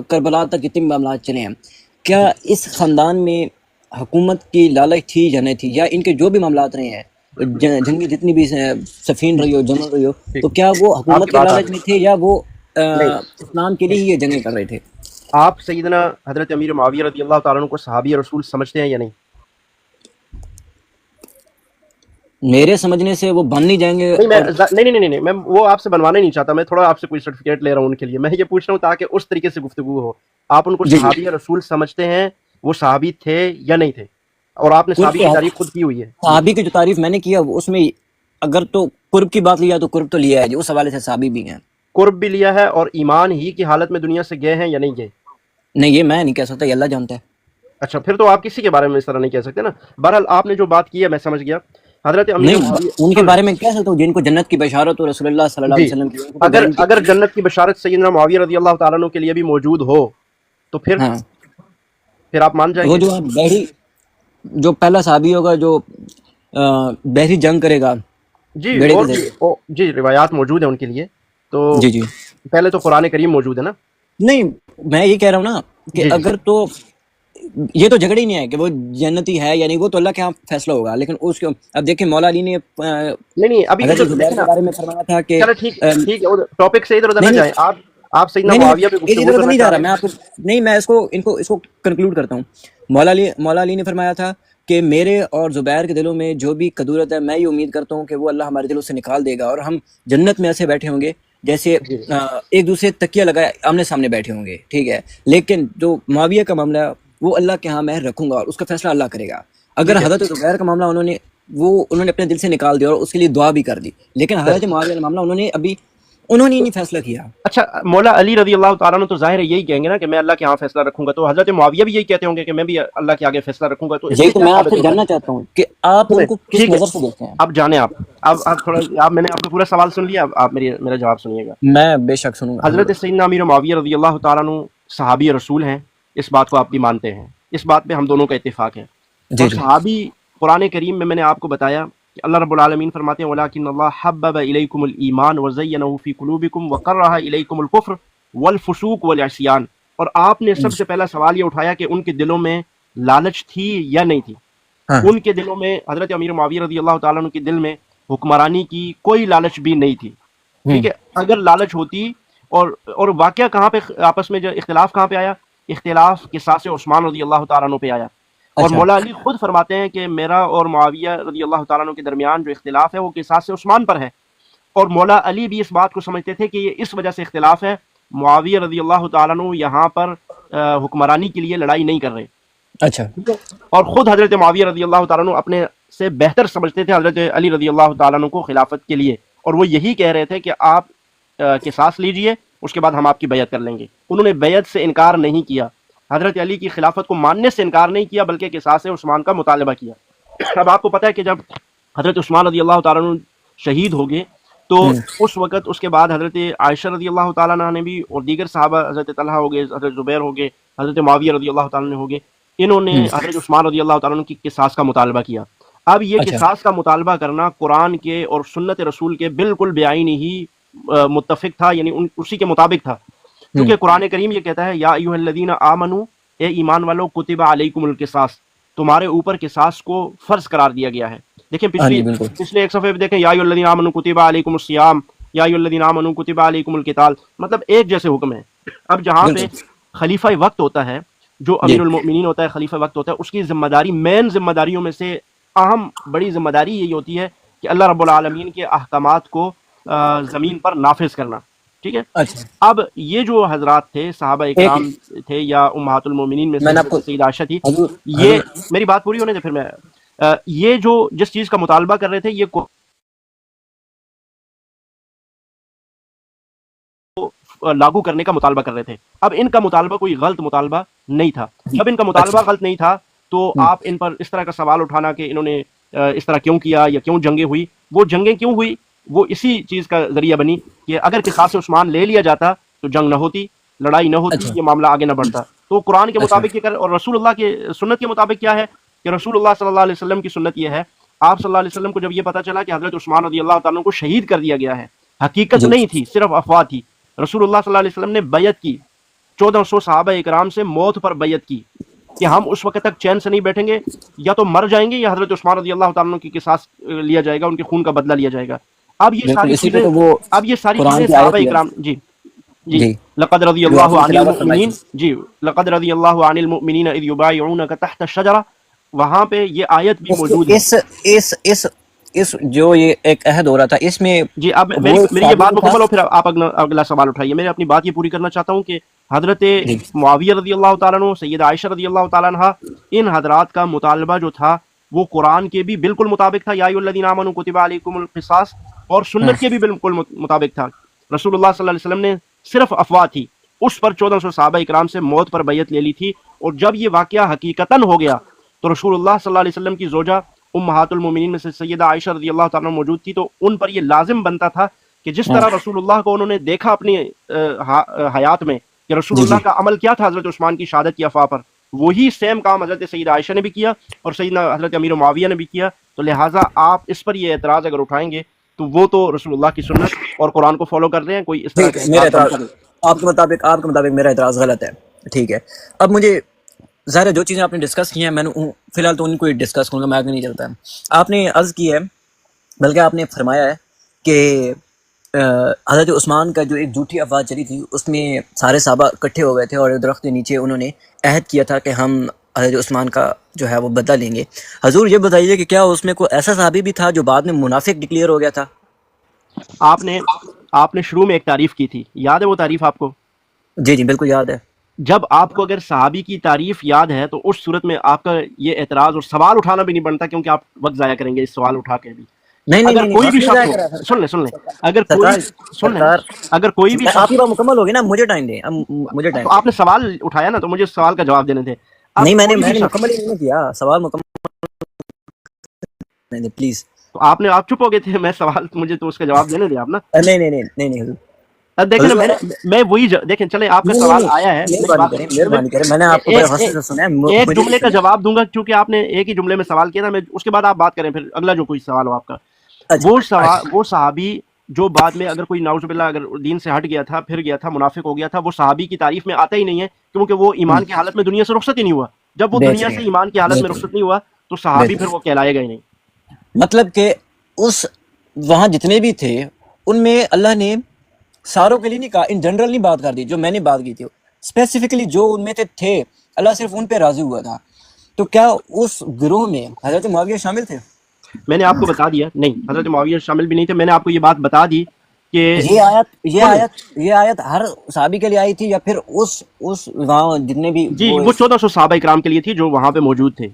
کربلا تک جتنے بھی معاملات چلے ہیں، کیا اس خاندان میں حکومت کی لالچ تھی یا نہیں تھی، یا ان کے جو بھی معاملات رہے ہیں جنگی جتنی بھی سفین رہی ہو، جنگل رہی ہو، ٹھیک، تو کیا وہ آپ حکومت کی کے بات آ لالچ گئی۔ میں تھے، یا وہ نہیں اسلام کے لیے ہی یہ جنگیں کر رہے تھے؟ آپ سیدنا حضرت امیر معاویہ رضی اللہ تعالیٰ عنہ کو صحابی رسول سمجھتے ہیں یا نہیں؟ میرے سمجھنے سے وہ بن نہیں جائیں گے، نہیں میں اور نہیں میں وہ آپ سے بنوانا ہی نہیں چاہتا، میں تھوڑا آپ سے کوئی سرٹیفکیٹ لے رہا ہوں ان کے لیے، میں یہ پوچھ رہا ہوں تاکہ اس طریقے سے گفتگو ہو۔ آپ ان کو جی جی صحابی رسول سمجھتے ہیں؟ وہ صحابی تھے یا نہیں تھے؟ اور آپ نے قرب صحابی تو کی تعریف خود کی ہوئی ہے۔ صحابی کی جو تعریف میں نے کیا اس میں اگر تو قرب کی بات لیا تو قرب تو لیا ہے جی، اس حوالے سے صحابی بھی ہیں۔ قرب بھی لیا ہے، اور ایمان ہی کی حالت میں دنیا سے گئے ہیں یا نہیں گئے؟ نہیں یہ میں نہیں کہہ سکتا، یہ اللہ جانتا ہے۔ اچھا پھر تو آپ کسی کے بارے میں اس طرح نہیں کہہ سکتے نا۔ بہرحال آپ نے جو بات کی ہے میں سمجھ گیا۔ حضرت امیر نہیں معاویہ ان کے سن بارے میں کہہ سکتا ہوں جن کو جنت کی بشارت ہو رسول اللہ صلی اللہ علیہ جی، وسلم کی، ان کو تو اگر گارنٹی اگر جنت کی بشارت سیدنا معاویہ رضی اللہ تعالیٰ عنہ کے لیے بھی موجود ہو تو ہاں، پھر آپ مان جائیں وہ گے؟ جو بحری جو پہلا صحابی ہوگا جو بحری جنگ کرے گا جی بیڑے کے اور بھی ذریعے۔ جی روایات موجود ہیں ان کے لیے، تو جی جی پہلے تو قرآن کریم موجود ہے نا۔ نہیں میں یہ کہہ رہا ہوں نا کہ جی جی اگر تو یہ تو جھگڑا ہی نہیں ہے کہ وہ جنتی ہے یا نہیں، وہ تو اللہ کے ہاں فیصلہ ہوگا، لیکن اس کو اب دیکھیں مولا علی نے نہیں ابھی حضرت ادھر زبیر دیکھیں کے نا، بارے میں فرمایا تھا کہ چلو ٹھیک ٹھیک ہے، ٹاپک سے ادھر ادھر نہ نہیں نہیں جائیں آپ سیدنا نہیں نہیں معاویہ پہ ادھر گفتگو ادھر کرنا نہیں چاہ جا رہا رہے میں ہیں۔ آپ کو، نہیں میں اس کو کنکلوڈ کرتا ہوں۔ مولا علی نے فرمایا تھا کہ میرے اور زبیر کے دلوں میں جو بھی کدورت ہے، میں یہ امید کرتا ہوں کہ وہ اللہ ہمارے دلوں سے نکال دے گا، اور ہم جنت میں ایسے بیٹھے ہوں گے جیسے جی ایک دوسرے تکیہ لگائے آمنے سامنے بیٹھے ہوں گے، ٹھیک ہے۔ لیکن جو معاویہ کا معاملہ ہے وہ اللہ کے ہاں میں رکھوں گا، اور اس کا فیصلہ اللہ کرے گا۔ اگر ٹھیک ہے حضرت زبیر کا معاملہ انہوں نے اپنے دل سے نکال دیا اور اس کے لیے دعا بھی کر دی، لیکن حضرت معاویہ کا معاملہ انہوں نے نہیں فیصلہ کیا۔ اچھا مولا علی رضی اللہ تعالیٰ عنہ تو ظاہر ہے یہی کہیں گے نا کہ میں اللہ کے ہاں فیصلہ رکھوں گا، تو حضرت معاویہ بھی یہی کہتے ہوں گے کہ میں بھی اللہ کے آگے فیصلہ رکھوں گا، تو اس یہی سے تو کیا میں آپ ثابت سے ہوتا جاننا ہے؟ چاہتا ہوں کہ آپ ان سنیں کو کس ٹھیک ہے، نظر سے دیکھتے ہیں۔ اب جانے اب تھوڑا میں نے آپ کا پورا سوال سن لیا، اب آپ میرا جواب سنیے گا۔ میں بے شک سنوں گا حضور۔ حضرت سیدنا امیر معاویہ رضی اللہ تعالیٰ عنہ صحابی رسول ہیں، اس بات کو آپ بھی مانتے ہیں، اس بات پہ ہم دونوں کا اتفاق ہے۔ جی اور جی صحابی قرآن کریم میں نے آپ کو بتایا کہ اللہ رب العالمین فرماتے ہیں وَلَٰكِنَّ اللَّهَ حَبَّبَ إِلَيْكُمُ الْإِيمَانَ وَزَيَّنَهُ فِي قُلُوبِكُمْ وَكَرَّهَ إِلَيْكُمُ الْكُفْرَ وَالْفُسُوقَ وَالْعِصْيَانَ، اور آپ نے سب سے پہلا سوال یہ اٹھایا کہ ان کے دلوں میں لالچ تھی یا نہیں تھی۔ ہاں ان کے دلوں میں حضرت امیر معاویہ رضی اللہ تعالیٰ عنہ کے دل میں حکمرانی کی کوئی لالچ بھی نہیں تھی، ٹھیک ہے۔ اگر لالچ ہوتی اور واقعہ کہاں پہ آپس میں جو اختلاف کہاں پہ آیا، اختلاف قصاص عثمان رضی اللہ تعالیٰ عنہ پہ آیا، اور اچھا مولا علی خود فرماتے ہیں کہ میرا اور معاویہ رضی اللہ تعالیٰ عنہ کے درمیان جو اختلاف ہے وہ قصاص عثمان پر ہے، اور مولا علی بھی اس بات کو سمجھتے تھے کہ یہ اس وجہ سے اختلاف ہے، معاویہ رضی اللہ تعالیٰ عنہ یہاں پر حکمرانی کے لیے لڑائی نہیں کر رہے، اچھا اور خود حضرت معاویہ رضی اللہ تعالیٰ عنہ اپنے سے بہتر سمجھتے تھے حضرت علی رضی اللہ تعالیٰ عنہ کو خلافت کے لیے، اور وہ یہی کہہ رہے تھے کہ آپ قصاص لیجئے، اس کے بعد ہم آپ کی بیعت کر لیں گے۔ انہوں نے بیعت سے انکار نہیں کیا، حضرت علی کی خلافت کو ماننے سے انکار نہیں کیا، بلکہ قصاص عثمان کا مطالبہ کیا۔ اب آپ کو پتہ ہے کہ جب حضرت عثمان رضی اللہ تعالیٰ عنہ شہید ہو گئے تو اس وقت اس کے بعد حضرت عائشہ رضی اللہ تعالیٰ عنہ نے بھی، اور دیگر صحابہ حضرت طلحہ ہو گئے، حضرت زبیر ہو گئے، حضرت معاویہ رضی اللہ تعالیٰ عنہ ہو گئے، انہوں نے حضرت عثمان رضی اللہ تعالیٰ عنہ کی قصاص کا مطالبہ کیا۔ اب یہ قصاص کا مطالبہ کرنا قرآن کے اور سنت رسول کے بالکل بعینی ہی متفق تھا، یعنی اسی کے مطابق تھا، کیونکہ قرآن کریم یہ کہتا ہے یا ایھا الذین آمنوا، اے ایمان والو، کتب علیکم القصاص، تمہارے اوپر قصاص کو فرض قرار دیا گیا ہے۔ دیکھیں پچھلے ایک صفحے پہ دیکھیں، یا ایھا الذین آمنوا کتب علیکم الصیام، یا ایھا الذین آمنوا کتب علیکم القتال، مطلب ایک جیسے حکم ہے۔ اب جہاں پہ خلیفہ وقت ہوتا ہے، جو امیر المؤمنین ہوتا ہے، خلیفہ وقت ہوتا ہے، اس کی ذمہ داری، مین ذمہ داریوں میں سے اہم بڑی ذمہ داری یہی ہوتی ہے کہ اللہ رب العالمین کے احکامات کو زمین پر نافذ کرنا، ٹھیک ہے۔ اب یہ جو حضرات تھے، صحابہ اکرام تھے یا امہات المومنین میں سے سیدہ عائشہ تھی، یہ میری بات پوری ہونے دے، پھر میں یہ جو جس چیز کا مطالبہ کر رہے تھے، یہ لاگو کرنے کا مطالبہ کر رہے تھے۔ اب ان کا مطالبہ کوئی غلط مطالبہ نہیں تھا۔ جب ان کا مطالبہ غلط نہیں تھا تو آپ ان پر اس طرح کا سوال اٹھانا کہ انہوں نے اس طرح کیوں کیا یا کیوں جنگیں ہوئی، وہ جنگیں کیوں ہوئی وہ اسی چیز کا ذریعہ بنی کہ اگر قصاص عثمان لے لیا جاتا تو جنگ نہ ہوتی، لڑائی نہ ہوتی، یہ معاملہ آگے نہ بڑھتا۔ تو قرآن کے مطابق یہ کر، اور رسول اللہ کے سنت کے مطابق کیا ہے کہ رسول اللہ صلی اللہ علیہ وسلم کی سنت یہ ہے، آپ صلی اللہ علیہ وسلم کو جب یہ پتا چلا کہ حضرت عثمان رضی اللہ تعالیٰ عنہ کو شہید کر دیا گیا ہے، حقیقت نہیں تھی، صرف افواہ تھی، رسول اللہ صلی اللہ علیہ وسلم نے بیعت کی، 1400 صحابہ اکرام سے موت پر بیعت کی کہ ہم اس وقت تک چین سے نہیں بیٹھیں گے، یا تو مر جائیں گے یا حضرت عثمان رضی اللہ تعالیٰ عنہ کی قصاص لیا جائے گا، ان کے خون کا بدلہ لیا جائے گا۔ اب یہ ساری چیزیں صحابہ اکرام جی لقد رضی اللہ عن المؤمنین، جی لقد رضی اللہ عن المؤمنین اذ یبایعونک تحت الشجرہ، وہاں پہ یہ آیت بھی موجود ہے۔ اس جو یہ ایک عہد ہو رہا تھا، اس میں جی اب میری یہ بات مکمل ہو، پھر آپ اگلا سوال اٹھائیے۔ میں اپنی بات یہ پوری کرنا چاہتا ہوں کہ حضرت معاویہ رضی اللہ تعالیٰ عنہ، سیدہ عائشہ رضی اللہ تعالیٰ عنہ، ان حضرات کا مطالبہ جو تھا وہ قرآن کے بھی بالکل مطابق تھا، یا ایھا الذین آمنوا کتب علیکم القصاص، اور سنت کے بھی بالکل مطابق تھا۔ رسول اللہ صلی اللہ علیہ وسلم نے صرف افواہ تھی، اس پر 1400 صحابہ اکرام سے موت پر بیعت لے لی تھی، اور جب یہ واقعہ حقیقتاً ہو گیا تو رسول اللہ صلی اللہ علیہ وسلم کی زوجہ امہات المومنین میں سے سیدہ عائشہ رضی اللہ تعالیٰ عنہ موجود تھی، تو ان پر یہ لازم بنتا تھا کہ جس طرح رسول اللہ کو انہوں نے دیکھا اپنی حیات میں کہ رسول اللہ کا عمل کیا تھا حضرت عثمان کی شہادت کی افواہ پر، وہی سیم کام حضرت سیدہ عائشہ نے بھی کیا اور سیدنا حضرت امیر معاویہ نے بھی کیا۔ تو لہٰذا آپ اس پر یہ اعتراض اگر اٹھائیں گے تو وہ تو رسول اللہ کی سنت اور قرآن کو فالو کر رہے ہیں، کوئی اس طرح کا آپ کے مطابق میرا اعتراض غلط ہے، ٹھیک ہے۔ اب مجھے ظاہر ہے جو چیزیں آپ نے ڈسکس کی ہیں، میں نے فی الحال تو ان کو ڈسکس کروں گا، میں آگے نہیں چلتا ہے۔ آپ نے عرض کی ہے، بلکہ آپ نے فرمایا ہے کہ حضرت عثمان کا جو ایک جھوٹی افواہ چلی تھی، اس میں سارے صحابہ اکٹھے ہو گئے تھے اور درخت کے نیچے انہوں نے عہد کیا تھا کہ ہم حضرت عثمان کا جو ہے وہ بدلہ لیں گے۔ حضور یہ بتائیے کہ کیا اس میں کوئی ایسا صحابی بھی تھا جو بعد میں منافق ڈکلیئر ہو گیا تھا؟ آپ نے شروع میں ایک تعریف کی تھی، یاد ہے وہ تعریف آپ کو؟ جی جی بالکل یاد ہے۔ جب آپ کو اگر صحابی کی تعریف یاد ہے تو اس صورت میں آپ کا یہ اعتراض اور سوال اٹھانا بھی نہیں بنتا، کیونکہ آپ وقت ضائع کریں گے اس سوال اٹھا کے بھی۔ اگر کوئی بھی شخص سن لیں اگر کوئی بھی آپ کی بات مکمل ہوگی نا، مجھے ٹائم دیں، مجھے ٹائم۔ آپ نے سوال اٹھایا نا، تو مجھے سوال کا جواب دینے تھے۔ نہیں میں نے مکمل ہی نہیں کیا سوال، مکمل نہیں پلیز۔ تو آپ چپ ہو گئے تھے، میں سوال مجھے تو اس کا جواب دینے دیا آپ نا۔ نہیں حضور دیکھیں میں وہی دیکھیں، چلے آپ کا سوال آیا ہے، مہربانی کریں، میں نے آپ کو بڑے حوصلے سے سنا ہے، ایک جملے کا جواب دوں گا کیونکہ آپ نے ایک ہی جملے میں سوال کیا تھا، میں اس کے بعد آپ بات کریں، پھر اگلا جو کوئی سوال ہو آپ کا۔ وہ صحابی جو بعد میں اگر کوئی نعوذ باللہ اگر دین سے ہٹ گیا تھا، پھر گیا تھا، منافق ہو گیا تھا، وہ صحابی کی تعریف میں آتا ہی نہیں ہے، کیونکہ وہ ایمان کی حالت میں دنیا سے رخصت ہی نہیں ہوا۔ جب وہ دنیا سے ایمان کی حالت میں رخصت نہیں ہوا تو صحابی پھر وہ کہلائے گا ہی نہیں. مطلب کہ اس وہاں جتنے بھی تھے ان میں اللہ نے ساروں کے لیے نہیں کہا، ان جنرل نہیں بات کر دی جو میں نے بات کی تھی، اسپیسیفکلی جو ان میں تھے اللہ صرف ان پہ راضی ہوا تھا. تو کیا اس گروہ میں حضرت معاویہ شامل تھے؟ میں نے آپ کو بتا دیا نہیں، حضرت معاویہ شامل بھی نہیں تھے. میں نے آپ کو یہ بات بتا دی کہ یہ آیت ہر صحابی کے لیے آئی تھی یا پھر اس وہاں جتنے بھی جی وہ 1400 صحابہ اکرام کے لیے تھی جو وہاں پہ موجود تھے.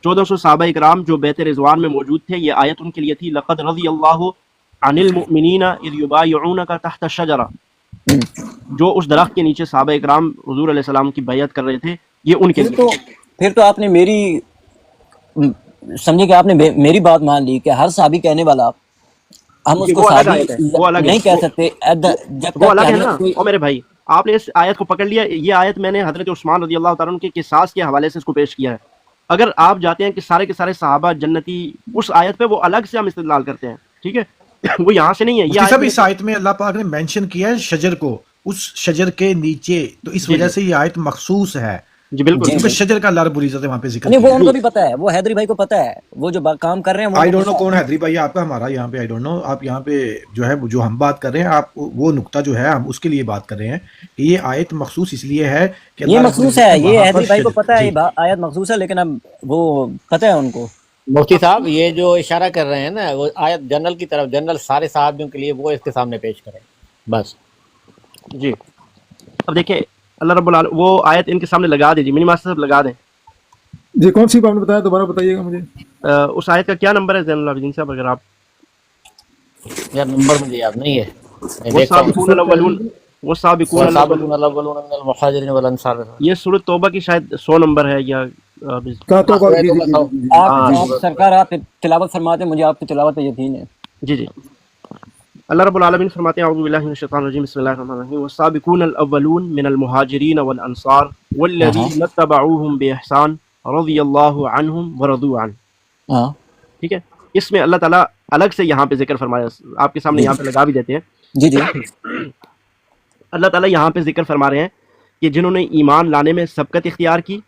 1400 صحابہ اکرام جو بیت رضوان میں موجود تھے، یہ آیت ان کے لیے تھی. لقد رضی اللہ عن المؤمنین اذ یبایعونک تحت الشجرہ. جو اس درخت کے نیچے صحابہ اکرام حضور علیہ السلام کی بیعت کر رہے تھے، یہ ان کے لیے. پھر تو آپ نے میری سمجھے کہ آپ نے میری بات مان لی کہ ہر صحابی کہنے والا ہم اس کو صحابی نہیں کہہ سکتے جب وہ الگ ہے نا. اور میرے بھائی آپ نے اس آیت کو پکڑ لیا. یہ آیت میں نے حضرت عثمان رضی اللہ تعالیٰ عنہ کے قصاص کے حوالے سے اس کو پیش کیا ہے. اگر آپ جاتے ہیں کہ سارے کے سارے صحابہ جنتی، اس آیت پہ وہ الگ سے ہم استدلال کرتے ہیں، ٹھیک ہے، وہ یہاں سے نہیں ہے. یہ اس آیت میں اللہ پاک نے مینشن کیا ہے شجر کو، اس شجر کے نیچے، تو اس وجہ سے یہ آیت مخصوص ہے. جی بالکل شجر کا اللہ رب العزت نے وہاں پہ ذکر نہیں، وہ ان کو بھی پتا ہے، وہ حیدری بھائی کو پتا ہے، وہ جو کام کر رہے ہیں. آئی ڈونٹ نو کون حیدری بھائی آپ کا، ہمارا یہاں پہ آئی ڈونٹ نو. آپ یہاں پہ جو ہے جو ہم بات کر رہے ہیں، آپ وہ نقطہ جو ہے ہم اس کے لیے بات کر رہے ہیں کہ یہ آیت مخصوص اس لیے ہے کہ یہ مخصوص ہے، یہ حیدری بھائی کو پتا ہے یہ آیت مخصوص ہے، لیکن اب وہ پتا ہے ان کو. مفتی صاحب یہ جو اشارہ کر رہے ہیں نا، وہ آیت جنرل کی طرف، جنرل سارے صحابیوں کے لیے، وہ اس کے سامنے پیش کریں بس. جی اب دیکھیں اللہ رب العالمین وہ آیت ان کے سامنے لگا دیجیے. منی ماسٹر صاحب لگا دیں. جی کون سی آپ نے بتایا، دوبارہ بتائیے گا مجھے. اس آیت کا کیا نمبر ہے زین العابدین صاحب؟ اگر آپ یار نمبر مجھے یاد نہیں ہے. والسابقون الاولون والسابقون الاولون من المہاجرین والانصار، یہ سورۃ توبہ کی شاید 100 نمبر ہے یا آپ سرکار آپ تلاوت فرماتے ہیں، مجھے آپ کی تلاوت پہ یقین ہے. جی جی. اللہ رب العالمین فرماتے ہیں اعوذ باللہ من الشیطان الرجیم بسم اللہ الرحمن الرحیم والسابقون الاولون من المہاجرین والانصار والذین اتبعوہم باحسان رضی اللہ عنہم ورضوا عنہ. ٹھیک ہے، اس میں اللہ تعالیٰ الگ سے یہاں پہ ذکر فرمایا، آپ کے سامنے یہاں پہ لگا بھی دیتے ہیں. جی جی. اللہ تعالیٰ یہاں پہ ذکر فرما رہے ہیں کہ جنہوں نے ایمان لانے میں سبقت اختیار کی،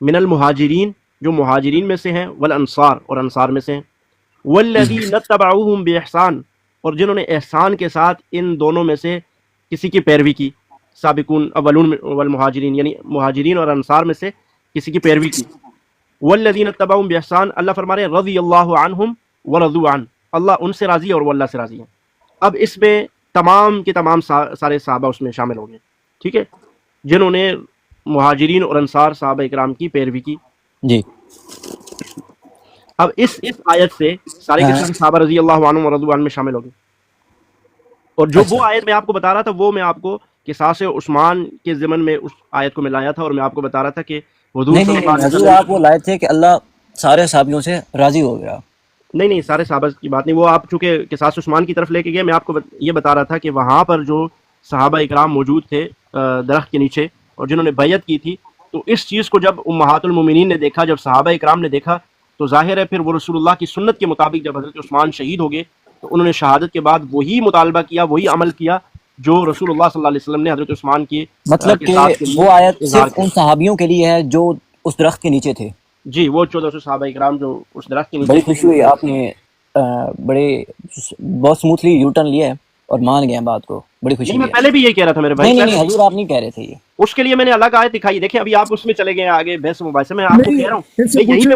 من المہاجرین جو مہاجرین میں سے ہیں، والانصار اور انصار میں سے ہیں، والذین اتبعوہم باحسان اور جنہوں نے احسان کے ساتھ ان دونوں میں سے کسی کی پیروی کی. سابقون اولون والمہاجرین یعنی مہاجرین اور انصار میں سے کسی کی پیروی کی. والذین اتبعوہم باحسان اللہ فرما رہے ہیں رضی اللہ عنہم ورضوا عنہ، اللہ ان سے راضی ہے اور وہ اللہ سے راضی ہے. اب اس میں تمام کے تمام سارے صحابہ اس میں شامل ہوں گے، ٹھیک ہے، جنہوں نے مہاجرین اور انصار صحابہ اکرام کی پیروی کی. جی اب اس آیت سے سارے کے سارے صحابہ رضی اللہ عنہم ورضوا عنہ میں شامل ہو گئے. اور جو وہ آیت میں آپ کو بتا رہا تھا، وہ میں آپ کو قصاص عثمان کے ضمن میں اس آیت کو میں لایا تھا، اور میں آپ کو بتا رہا تھا کہ حضور صلی اللہ علیہ وسلم آپ وہ لائے تھے کہ اللہ سارے صحابیوں سے راضی ہو گیا. نہیں سارے صحابہ کی بات نہیں، وہ آپ چونکہ قصاص عثمان کی طرف لے کے گئے. میں آپ کو یہ بتا رہا تھا کہ وہاں پر جو صحابہ اکرام موجود تھے درخت کے نیچے اور جنہوں نے بیعت کی تھی، تو اس چیز کو جب امہات المومنین نے دیکھا، جب صحابہ اکرام نے دیکھا، تو ظاہر ہے پھر وہ رسول اللہ کی سنت کے مطابق جب حضرت عثمان شہید ہو گئے تو انہوں نے شہادت کے بعد وہی مطالبہ کیا، وہی عمل کیا جو رسول اللہ صلی اللہ علیہ وسلم نے حضرت عثمان کی. مطلب کہ وہ آیت صرف ان صحابیوں کے لیے ہے جو اس درخت کے نیچے تھے. جی وہ 1400 صحابہ اکرام جو اس درخت کے نیچے. بڑی خوشی ہوئی، آپ نے بہت سموتھلی یو ٹرن لیا ہے اور مان گئے ہیں بات کو، بڑی خوشی. میں پہلے بھی یہ کہہ رہا تھا میرے بھائی. نہیں حضور آپ نہیں کہہ رہے تھے یہ، اس کے لیے میں نے الگ آیت دکھائی. دیکھیں ابھی آپ اس میں چلے گئے آگے بحث مباحثے میں. آپ کو کہہ رہا ہوں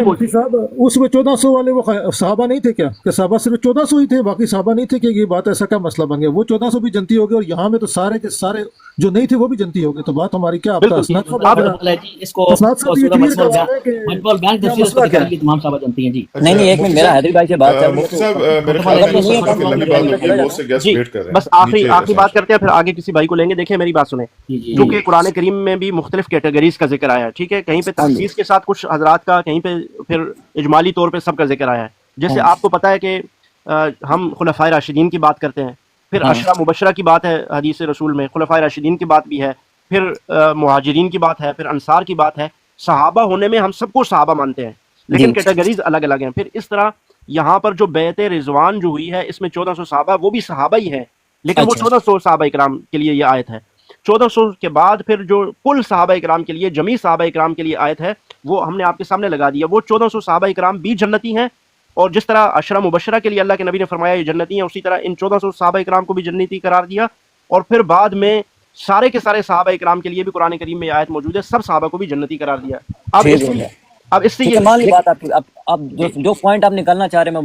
مفتی صاحب اس میں 1400 والے وہ صحابہ نہیں تھے کیا؟ کہ صحابہ صرف 1400 ہی تھے، باقی صحابہ نہیں تھے؟ کہ یہ بات ایسا کیا مسئلہ بن گیا؟ وہ 1400 بھی جنتی ہو گئے اور یہاں میں تو سارے کے سارے جو نہیں تھے وہ بھی جنتی ہو گئے. تو بات ہماری کیا نہیں ایک منٹ میرا حیدری بھائی سے بات بس آخری بات کرتے ہیں، پھر آگے کسی بھائی کو لیں گے. دیکھیں میری بات سنیں، کیونکہ قرآن کریم میں بھی مختلف کیٹیگریز کا ذکر آیا ہے، ٹھیک ہے، کہیں پہ تخصیص کے ساتھ کچھ حضرات کا، کہیں پہ پھر اجمالی طور پہ سب کا ذکر آیا ہے. جیسے آپ کو پتہ ہے کہ ہم خلفائے راشدین کی بات کرتے ہیں، پھر عشرہ مبشرہ کی بات ہے حدیث رسول میں، خلفائے راشدین کی بات بھی ہے، پھر مہاجرین کی بات ہے، پھر انصار کی بات ہے. صحابہ ہونے میں ہم سب کو صحابہ مانتے ہیں، لیکن کیٹیگریز الگ الگ ہیں. پھر اس طرح یہاں پر جو بیعت رضوان جو ہوئی ہے، اس میں 1400 صحابہ وہ بھی صحابہ ہی ہیں، لیکن وہ 1400 صحابہ اکرام کے لیے یہ آیت ہے. 1400 کے بعد پھر جو کل صحابہ اکرام کے لیے، جمی صحابہ اکرام کے لیے آیت ہے وہ ہم نے آپ کے سامنے لگا دیا. وہ 1400 صحابہ اکرام بھی جنتی ہیں، اور جس طرح عشرہ مبشرہ کے لیے اللہ کے نبی نے فرمایا یہ جنتی ہیں، اسی طرح ان 1400 صحابہ اکرام کو بھی جنتی قرار دیا. اور پھر بعد میں سارے کے سارے صحابہ اکرام کے لیے بھی قرآن کریم میں آیت موجود ہے، سب صحابہ کو بھی جنتی قرار دیا. اب اس سے ٹھیک ہے، مان لی بات آپ کی. اب جو پوائنٹ آپ نکالنا چاہ رہے ہیں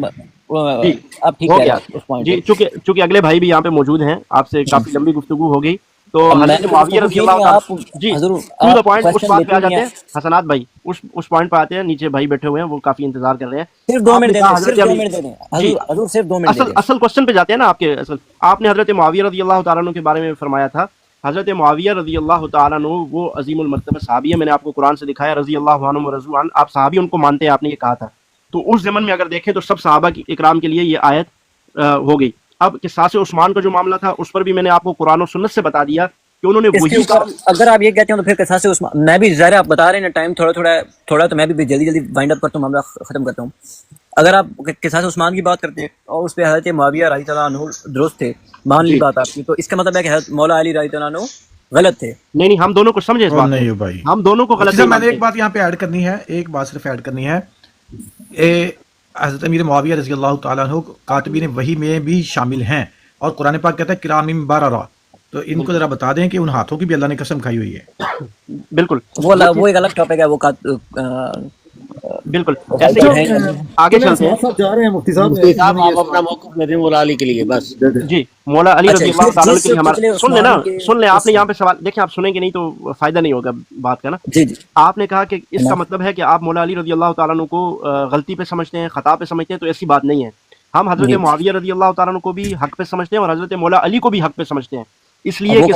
آپ ٹھیک ہو کہہ گیا رہے ہیں اس پوائنٹ جی. چونکہ اگلے بھائی بھی یہاں پہ موجود ہیں، آپ سے کافی لمبی گفتگو ہو گئی، تو حضرت معاویہ رضی اللہ تعالیٰ جی ٹو دا پوائنٹ اس بات پہ آ جاتے ہیں. حسنات بھائی اس پوائنٹ پہ آتے ہیں. نیچے بھائی بیٹھے ہوئے ہیں، وہ کافی انتظار کر رہے ہیں. صرف 2 منٹ دے دیں، صرف 2 منٹ دے دیں حضور، صرف 2 منٹ دے دیں. اصل کوسچن پہ جاتے ہیں نا. آپ نے حضرت معاویہ رضی اللہ تعالیٰ عنہ کے بارے میں فرمایا تھا. حضرت معاویہ رضی اللہ تعالیٰ عنہ وہ عظیم المرتبہ صحابی ہے. میں نے آپ کو قرآن سے دکھایا رضی اللہ عنہ ورضوا عنہ، آپ صحابی ان کو مانتے ہیں، آپ نے یہ کہا تھا. تو اس زمن میں اگر دیکھیں تو سب صحابہ اکرام کے لیے یہ آیت ہو گئی. اب قصاص عثمان کا جو معاملہ تھا اس پر بھی میں نے آپ کو قرآن و سنت سے بتا دیا کہ انہوں نے وہی کام. اگر آپ یہ کہتے ہیں تو پھر قصاص عثمان، میں بھی ظاہر آپ بتا رہے ہیں ٹائم تھوڑا تو میں بھی جلدی وائنڈ اپ کرتا ہوں، معاملہ ختم کرتا ہوں. اگر آپ قصاص عثمان کی بات کرتے ہیں اور اس پہ حضرت معاویہ رضی اللہ عنہ درست تھے، مان لی بات آپ کی، تو اس کا مطلب ہے کہ حضرت مولا علی رضی اللہ عنہ غلط تھے. نہیں، ہم دونوں کو سمجھے اس بات نہیں بھائی، ہم دونوں کو غلط. میں نے ایک بات یہاں پہ ایڈ کرنی ہے، ایک بات صرف ایڈ کرنی ہے. حضرت امیر معاویہ رضی اللہ تعالیٰ عنہ کاتبین وحی میں بھی شامل ہیں، اور قرآن پاک کہتا ہے کرام بررہ. تو ان کو ذرا بتا دیں کہ ان ہاتھوں کی بھی اللہ نے قسم کھائی ہوئی ہے. بالکل وہ ایک الگ ٹاپک ہے، وہ بالکل. آگے چلتے ہیں. جا رہے ہیں مفتی صاحب، آپ اپنا موقف لے دیں مولا علی کے لیے بس. جی مولا علی رضی اللہ تعالیٰ کے لیے ہمارا سن لیں. آپ نے یہاں پہ سوال دیکھیں، آپ سنیں گے نہیں تو فائدہ نہیں ہوگا بات کا نا. جی آپ نے کہا کہ اس کا مطلب ہے کہ آپ مولا علی رضی اللہ تعالیٰ عنہ کو غلطی پہ سمجھتے ہیں، خطا پہ سمجھتے ہیں. تو ایسی بات نہیں ہے. ہم حضرت معاویہ رضی اللہ تعالیٰ عنہ کو بھی حق پہ سمجھتے ہیں اور حضرت مولا علی کو بھی حق پہ سمجھتے ہیں. اس لیے کہ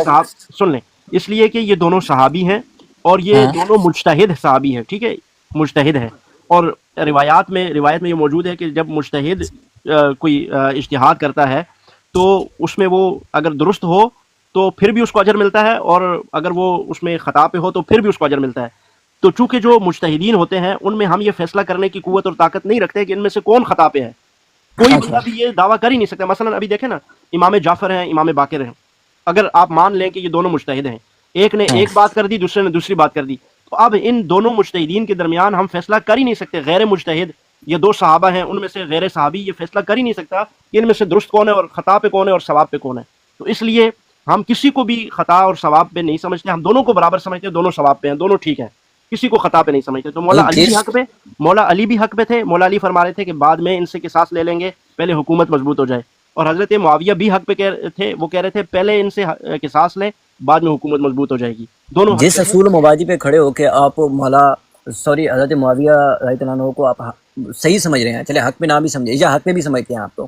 سن لیں، اس لیے کہ یہ دونوں صحابی ہیں اور یہ دونوں مجتہد صحابی ہے. ٹھیک ہے، مجتہد ہے. اور روایت میں یہ موجود ہے کہ جب مجتہد کوئی اجتہاد کرتا ہے تو اس میں وہ اگر درست ہو تو پھر بھی اس کو اجر ملتا ہے، اور اگر وہ اس میں خطا پہ ہو تو پھر بھی اس کو اجر ملتا ہے. تو چونکہ جو مجتہدین ہوتے ہیں ان میں ہم یہ فیصلہ کرنے کی قوت اور طاقت نہیں رکھتے کہ ان میں سے کون خطا پہ ہے. کوئی بندہ بھی یہ دعویٰ کر ہی نہیں سکتا. مثلا ابھی دیکھیں نا، امام جعفر ہیں، امام باقر ہیں. اگر آپ مان لیں کہ یہ دونوں مجتہد ہیں، ایک نے ایک بات کر دی، دوسرے نے دوسری بات کر دی، تو اب ان دونوں مجتہدین کے درمیان ہم فیصلہ کر ہی نہیں سکتے. غیر مجتہد یہ دو صحابہ ہیں، ان میں سے غیر صحابی یہ فیصلہ کر ہی نہیں سکتا کہ ان میں سے درست کون ہے اور خطا پہ کون ہے اور ثواب پہ کون ہے. تو اس لیے ہم کسی کو بھی خطا اور ثواب پہ نہیں سمجھتے. ہم دونوں کو برابر سمجھتے ہیں، دونوں ثواب پہ ہیں، دونوں ٹھیک ہیں، کسی کو خطا پہ نہیں سمجھتے. تو مولا علی بھی حق پہ تھے. مولا علی فرما رہے تھے کہ بعد میں ان سے قصاص لے لیں گے، پہلے حکومت مضبوط ہو جائے. اور حضرت معاویہ بھی حق پہ تھے، وہ کہہ رہے تھے پہلے ان سے قصاص لیں، بعد میں حکومت مضبوط ہو جائے گی. دونوں جس اصول مواجی پہ کھڑے ہو کے آپ حضرت معاویہ رضی اللہ عنہ کو آپ صحیح سمجھ رہے ہیں، چلے حق پہ نہ بھی سمجھے یا حق پہ بھی سمجھتے ہیں آپ، تو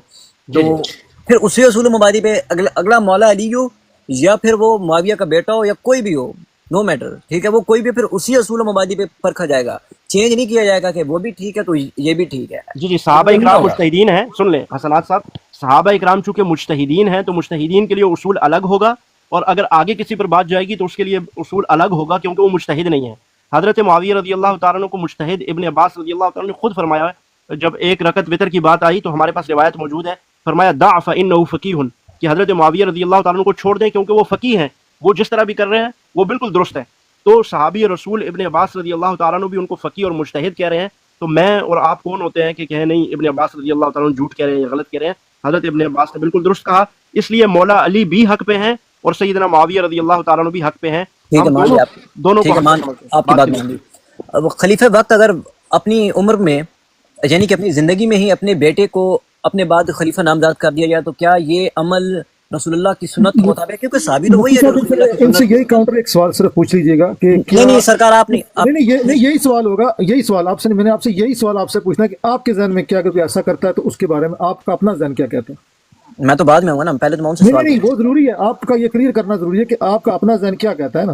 پھر اسی اصول مبادی پہ اگلا مولا علی ہو یا پھر وہ معاویہ کا بیٹا ہو یا کوئی بھی ہو، نو میٹر، ٹھیک ہے، وہ کوئی بھی پھر اسی اصول مبادی پہ پرکھا جائے گا. چینج نہیں کیا جائے گا کہ وہ بھی ٹھیک ہے تو یہ بھی ٹھیک ہے. جی صحابہ اکرام مجتہدین ہیں. سن لیں حسنات صاحب، صحابہ اکرام چونکہ مجتہدین ہیں تو مجتہدین کے لیے اصول الگ ہوگا، اور اگر آگے کسی پر بات جائے گی تو اس کے لیے اصول الگ ہوگا، کیونکہ وہ مجتہد نہیں ہے. حضرت معاویہ رضی اللہ تعالیٰ عنہ کو مجتہد ابن عباس رضی اللہ تعالیٰ عنہ نے خود فرمایا ہے. جب ایک رکعت وتر کی بات آئی تو ہمارے پاس روایت موجود ہے، فرمایا دع فإنہ فقیہ، کہ حضرت معاویہ رضی اللہ تعالیٰ عنہ کو چھوڑ دیں کیونکہ وہ فقیہ ہیں، وہ جس طرح بھی کر رہے ہیں وہ بالکل درست ہے. تو صحابی رسول ابن عباس رضی اللہ تعالیٰ عنہ بھی ان کو فقیہ اور مجتہد کہہ رہے ہیں. تو میں اور آپ کون ہوتے ہیں کہ کہیں نہیں ابن عباس رضی اللہ تعالیٰ عنہ جھوٹ کہہ رہے ہیں یا غلط کہہ رہے ہیں؟ حضرت ابن عباس نے بالکل درست کہا. اس لیے مولا علی بھی حق پہ ہیں اور سیدنا معاویہ رضی اللہ تعالیٰ عنہ بھی حق پہ ہیں. دونوں کو آپ کی بات مان لی. خلیفہ وقت اگر اپنی عمر میں یعنی کہ اپنی زندگی میں ہی اپنے بیٹے کو اپنے بعد خلیفہ نامزد کر دیا جائے تو کیا یہ عمل رسول اللہ کی سنت کے مطابق ہے؟ کیونکہ صحابی تو وہی ہے. ان سے یہی کاؤنٹر ایک سوال صرف پوچھ لیجیے گا کہ نہیں سرکار آپ نہیں یہی سوال ہوگا، یہی سوال آپ سے، میں نے آپ سے یہی سوال آپ سے پوچھنا ہے کہ آپ کے ذہن میں کیا، اگر کوئی ایسا کرتا ہے تو اس کے بارے میں آپ کا اپنا ذہن کیا کہتا ہے؟ میں تو بعد میں ہوں نا، پہلے تو میں ان سے سوال نہیں وہ ضروری ہے، آپ کا یہ کلیئر کرنا ضروری ہے کہ آپ کا اپنا ذہن کیا کہتا ہے نا.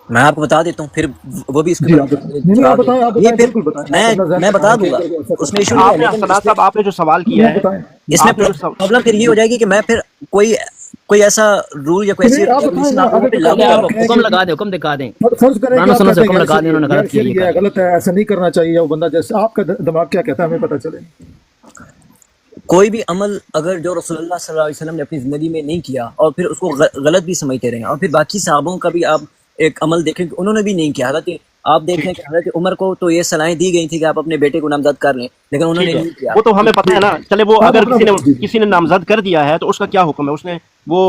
میں آپ کو بتا دیتا ہوں، پھر وہ بھی اس میں بتا دوں گا، اس میں ایشو نہیں ہے. لیکن آپ نے جو سوال کیا ہے اس میں پرابلم پھر یہ ہو جائے گی کہ میں پھر کوئی ایسا رول یا کوئی ایسی حکم لگا دیں، حکم دکھا دیں، غلط ہے، ایسا نہیں کرنا چاہیے. وہ بندہ جیسے آپ کا دماغ کیا کہتا ہے ہمیں پتہ چلے. کوئی بھی عمل اگر جو رسول اللہ صلی اللہ علیہ وسلم نے اپنی زندگی میں نہیں کیا اور پھر اس کو غلط بھی سمجھتے رہے، اور پھر باقی صحابوں کا بھی آپ ایک عمل دیکھیں کہ انہوں نے بھی نہیں کیا. حضرت آپ دیکھیں کہ حضرت عمر کو تو یہ صلاحیں دی گئی تھی کہ آپ اپنے بیٹے کو نامزد کر لیں، لیکن انہوں نے نہیں کیا. وہ تو ہمیں پتہ ہے نا. چلے وہ اگر کسی نے نامزد کر دیا ہے تو اس کا کیا حکم ہے؟ اس نے وہ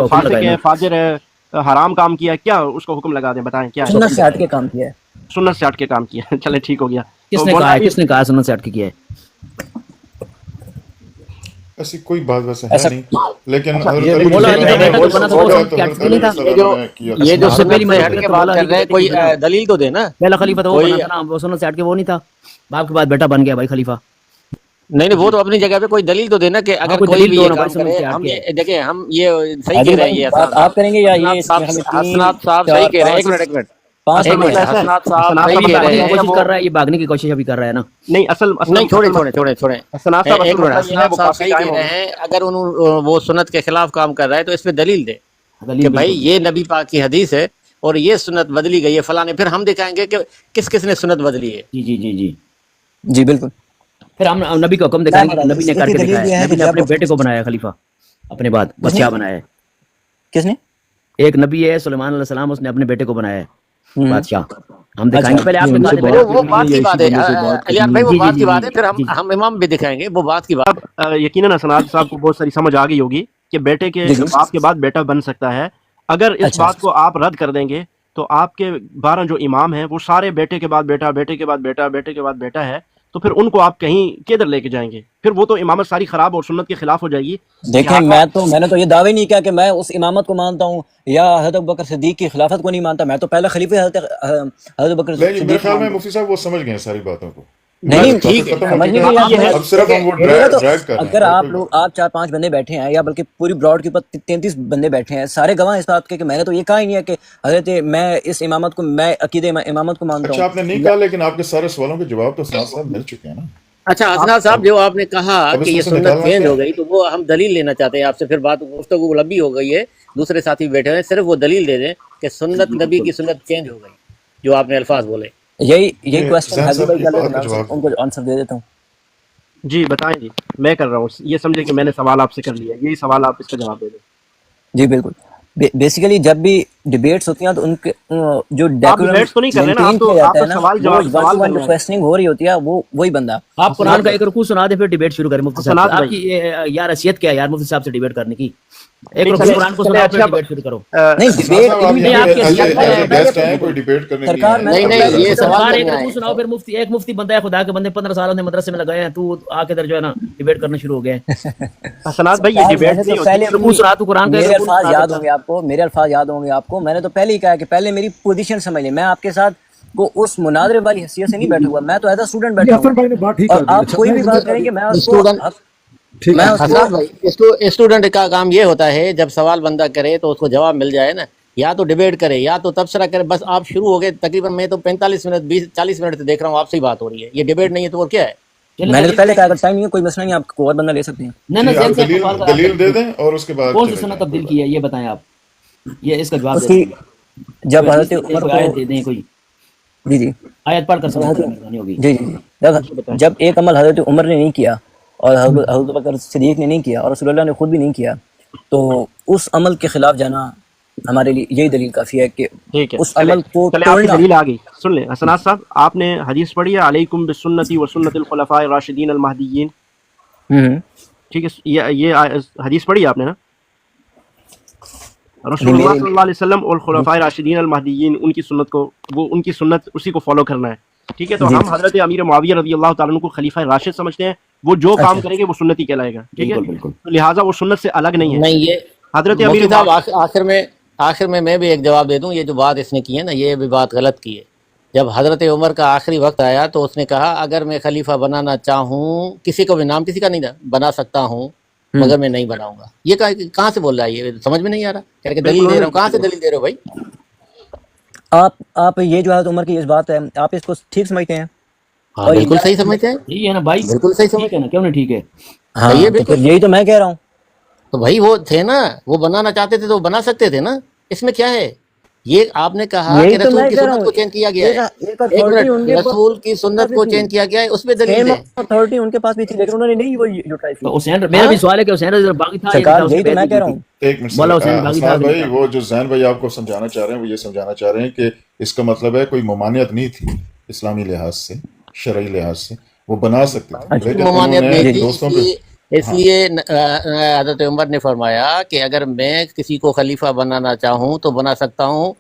فاسق ہے، فاجر ہے، حرام کام کیا ہے، کیا اس کو حکم لگا دیں؟ بتائیں کیا ہے؟ سنت سے ہٹ کے کام کیا ہے. سنت سے ہٹ کے کام کیا ہے. چلے ٹھیک ہو گیا. کس نے کہا سنت سے ہٹ کے کیا ہے؟ ایسی کوئی بات ویسے ہے نہیں، لیکن یہ جو سنت سے ہٹ کے بات کر رہے ہیں کوئی دلیل تو دے نا. پہلا خلیفہ تو وہ بنا تھا نا، وہ سنت سے ہٹ کے وہ نہیں تھا، باپ کے بعد بیٹا بن گیا بھائی خلیفہ. نہیں وہ تو اپنی جگہ پہ کوئی دلیل تو دینا کہ اگر کوئی بھی یہ کام کرے. ہم یہ دیکھیں، ہم یہ صحیح کہہ رہے ہیں، یہ آپ کریں گے یا یہ حسنات صاحب صحیح کہہ رہے ہیں. ایک منٹ حسنات صاحب صحیح کہہ رہے ہیں. کوشش کر رہا ہے، یہ بھاگنے کی کوشش ابھی کر رہا ہے نا. نہیں اصل نہیں، چھوڑیں حسنات صاحب صحیح کہہ رہے ہیں. اگر وہ سنت کے خلاف کام کر رہا ہے تو اس پہ دلیل دے کہ بھائی یہ نبی پاک کی حدیث ہے اور یہ سنت بدلی گئی ہے فلاں نے. پھر ہم دکھائیں گے کہ کس کس نے سنت بدلی ہے. جی جی جی جی جی بالکل. پھر ہم نبی کا حکم دکھائیں گے، نبی نے کر کے دکھایا. نبی نے اپنے بیٹے کو بنایا خلیفہ، اپنے بعد بادشاہ بنایا ہے. کس نے؟ ایک نبی ہے سلیمان علیہ السلام، اس نے اپنے بیٹے کو بنایا ہے بادشاہ. ہم دکھائیں گے. پہلے آپ نے وہ بات کی بات ہے الیاس بھائی، وہ بات کی بات ہے. پھر ہم امام بھی دکھائیں گے وہ بات کی بات. یقیناً حسنات صاحب کو بہت ساری سمجھ آ گئی ہوگی کہ بیٹے کے باپ کے بعد بیٹا بن سکتا ہے. اگر اس بات کو آپ رد کر دیں گے تو آپ کے 12 جو امام ہیں وہ سارے بیٹے کے بعد بیٹا، بیٹے کے بعد بیٹا، بیٹے کے بعد بیٹا ہے. تو پھر ان کو آپ کہیں کدھر لے کے جائیں گے؟ پھر وہ تو امامت ساری خراب اور سنت کے خلاف ہو جائے گی. دیکھیں میں نے تو یہ دعوی نہیں کیا کہ میں اس امامت کو مانتا ہوں یا حضرت ابوبکر صدیق کی خلافت کو نہیں مانتا. میں تو پہلا خلیفہ حضرت ابوبکر میرے صدیق. خیال میں مفتی صاحب وہ سمجھ گئے ہیں ساری باتوں کو. نہیں ٹھیک ہے، سمجھنے کے لیے اب صرف ہم وہ ڈریگ کر رہے ہیں. اگر آپ 4-5 بندے بیٹھے ہیں یا بلکہ پوری براڈ کے اوپر 33 بندے بیٹھے ہیں، سارے گواہ اس بات کے کہ میں نے تو یہ کہا ہی نہیں ہے کہ حضرت میں اس امامت کو، میں عقیدہ امامت کو مانتا ہوں. اچھا آپ نے نہیں کہا، لیکن آپ کے سارے سوالوں کے جواب تو صاحب مل چکے ہیں نا. اچھا حسنات صاحب، جو آپ نے کہا کہ یہ سنت چینج ہو گئی تو وہ ہم دلیل لینا چاہتے ہیں آپ سے. پھر بات گفتگو لمبی ہو گئی ہے، دوسرے ساتھی بیٹھے ہیں، صرف وہ دلیل دے دیں کہ سنت نبی کی سنت چینج ہو گئی جو آپ نے الفاظ بولے. یہی کوسچن حاجی بھائی کا ہے، ان کو آنسر دے دیتا ہوں. جی بتائیں. جی میں کر رہا ہوں. یہ سمجھے کہ میں نے سوال آپ سے کر لیا، یہی سوال آپ اس کا جواب دے دیں. جی بالکل. بیسیکلی جب بھی ڈیبیٹس ہوتی ہیں تو ان کے جو کوسچننگ ہو رہی ہوتی ہے وہی بندہ. آپ قرآن کا ایک رکوع سنا دیں پھر ڈیبیٹ شروع کریں. مفتی صاحب آپ کی یار حیثیت کیا ہے یار مفتی صاحب سے ڈیبیٹ کرنے کی؟ ایک رکوع قرآن کو سنا پھر ڈیبیٹ شروع کرو. نہیں یہ سوال ایک رکوع سناؤ پھر مفتی، ایک مفتی بندہ ہے خدا کے بندے 15 سال نے مدرسے میں لگائے ہیں، تو آ کے ادھر جو ہے نا ڈیبیٹ کرنا شروع ہو گئے. حسنات بھائی یہ ڈیبیٹ رکوع سنا تو قرآن کا میرے الفاظ یاد ہوں گے آپ کو، میرے الفاظ یاد ہوں گے آپ کو. میں نے تو پہلے ہی کہا کہ پہلے میری پوزیشن سمجھ لیں. میں آپ کے ساتھ کو اس مناظرے والی حیثیت سے نہیں بیٹھا ہوا، میں تو ایز اے اسٹوڈنٹ بیٹھا ہوں. اور آپ کوئی بھی بات کریں کہ میں اسٹوڈنٹ کا کام یہ ہوتا ہے جب سوال بندہ کرے تو اس کو جواب مل جائے نا، یا تو ڈیبیٹ کرے یا تو تبصرہ کرے. بس آپ شروع ہو گئے تقریباً میں تو 45 منٹ 20-40 منٹ سے دیکھ رہا ہوں آپ سے ہی بات ہو رہی ہے. یہ ڈیبیٹ نہیں ہے تو اور کیا ہے؟ میں نے تو پہلے کہا اگر ٹائم نہیں ہے کوئی مسئلہ نہیں، آپ کو اور بندہ لے سکتے ہیں. دلیل دے دیں اور اس کے بعد کون سی سنت تبدیل کی ہے یہ بتائیں آپ. یہ اس کا جواب دیں. جب حضرت عمر کو آیت دے دیں کوئی. جی آیت پڑھ کر مہربانی ہوگی. جی جب ایک عمل حضرت عمر نے نہیں کیا اور حضرت بکر صدیق نے نہیں کیا اور رسول اللہ نے خود بھی نہیں کیا، تو اس عمل کے خلاف جانا ہمارے لیے یہی دلیل کافی ہے کہ اس عمل کو توڑنا. دلیل آ گئی. سن لیں حسنات صاحب، آپ نے حدیث پڑھی ہے علیکم بسنتی و سنت الخلفاء الراشدین المہدیین. ٹھیک ہے، یہ حدیث پڑھی ہے آپ نے نا؟ رسول اللہ صلی اللہ علیہ وسلم اور خلفاء راشدین المہدیین، ان کی سنت کو، وہ ان کی سنت اسی کو فالو کرنا ہے. ٹھیک ہے، تو ہم حضرت امیر معاویہ رضی اللہ تعالیٰ عنہ کو خلیفہ راشد سمجھتے ہیں. وہ جو کام کریں گے وہ سنتی کہلائے گا. ٹھیک ہے، لہٰذا وہ سنت سے الگ نہیں ہے. نہیں یہ حضرت امیر صاحب آخر میں بھی ایک جواب دے دوں. یہ جو بات اس نے کی ہے نا، یہ بھی بات غلط کی ہے. جب حضرت عمر کا آخری وقت آیا تو اس نے کہا اگر میں خلیفہ بنانا چاہوں، کسی کو بھی نام کسی کا نہیں بنا سکتا ہوں مگر میں نہیں بناؤں گا. یہ کہاں سے بول رہا ہے؟ یہ سمجھ میں نہیں آ رہا. کہہ کہ دلیل دے رہا ہوں. کہاں سے دلیل دے رہے ہو بھائی؟ آپ یہ جو حضرت عمر کی اس بات ہے، آپ اس کو ٹھیک سمجھتے ہیں؟ ہاں بالکل صحیح سمجھتے ہیں. ٹھیک ہے نا بھائی، بالکل صحیح سمجھتے ہیں. کیوں نہیں ٹھیک ہے؟ ہاں یہی تو میں کہہ رہا ہوں. تو بھائی وہ تھے نا، وہ بنانا چاہتے تھے تو وہ بنا سکتے تھے نا، اس میں کیا ہے؟ یہ آپ نے کہا یہی کہ تو رسول میں کی کہہ رہا سنت ہوں، کو چینج کیا گیا ہے. ایک ایک اتھارٹی ان منٹ، کے رسول کی سنت کو چینج کیا گیا ہے، اس پہ دلیل سیم ہے. اتھارٹی ان کے پاس بھی تھی لیکن انہوں نے نہیں وہ یوٹیلائز کی. تو حسین میرا بھی سوال ہے کہ حسین رضی باغی تھا یا سرکار اس نے یہی تو بیعت میں نہیں کہہ کی رہا تھی؟ ہوں. ایک منٹ مولا حسین باغی تھا حسنات کہ نہیں بھائی، تھا؟ وہ جو زین بھائی آپ کو سمجھانا چاہ رہے ہیں وہ یہ سمجھانا چاہ رہے ہیں کہ اس کا مطلب ہے کوئی ممانعت نہیں تھی اسلامی لحاظ سے، شرعی لحاظ سے وہ بنا سکتے تھے، اچھا لیکن انہوں ممانعت نے نہیں جی تھی، جی دوستوں پہ اس لیے حضرت عمر نے فرمایا کہ اگر میں کسی کو خلیفہ بنانا چاہوں تو بنا سکتا ہوں،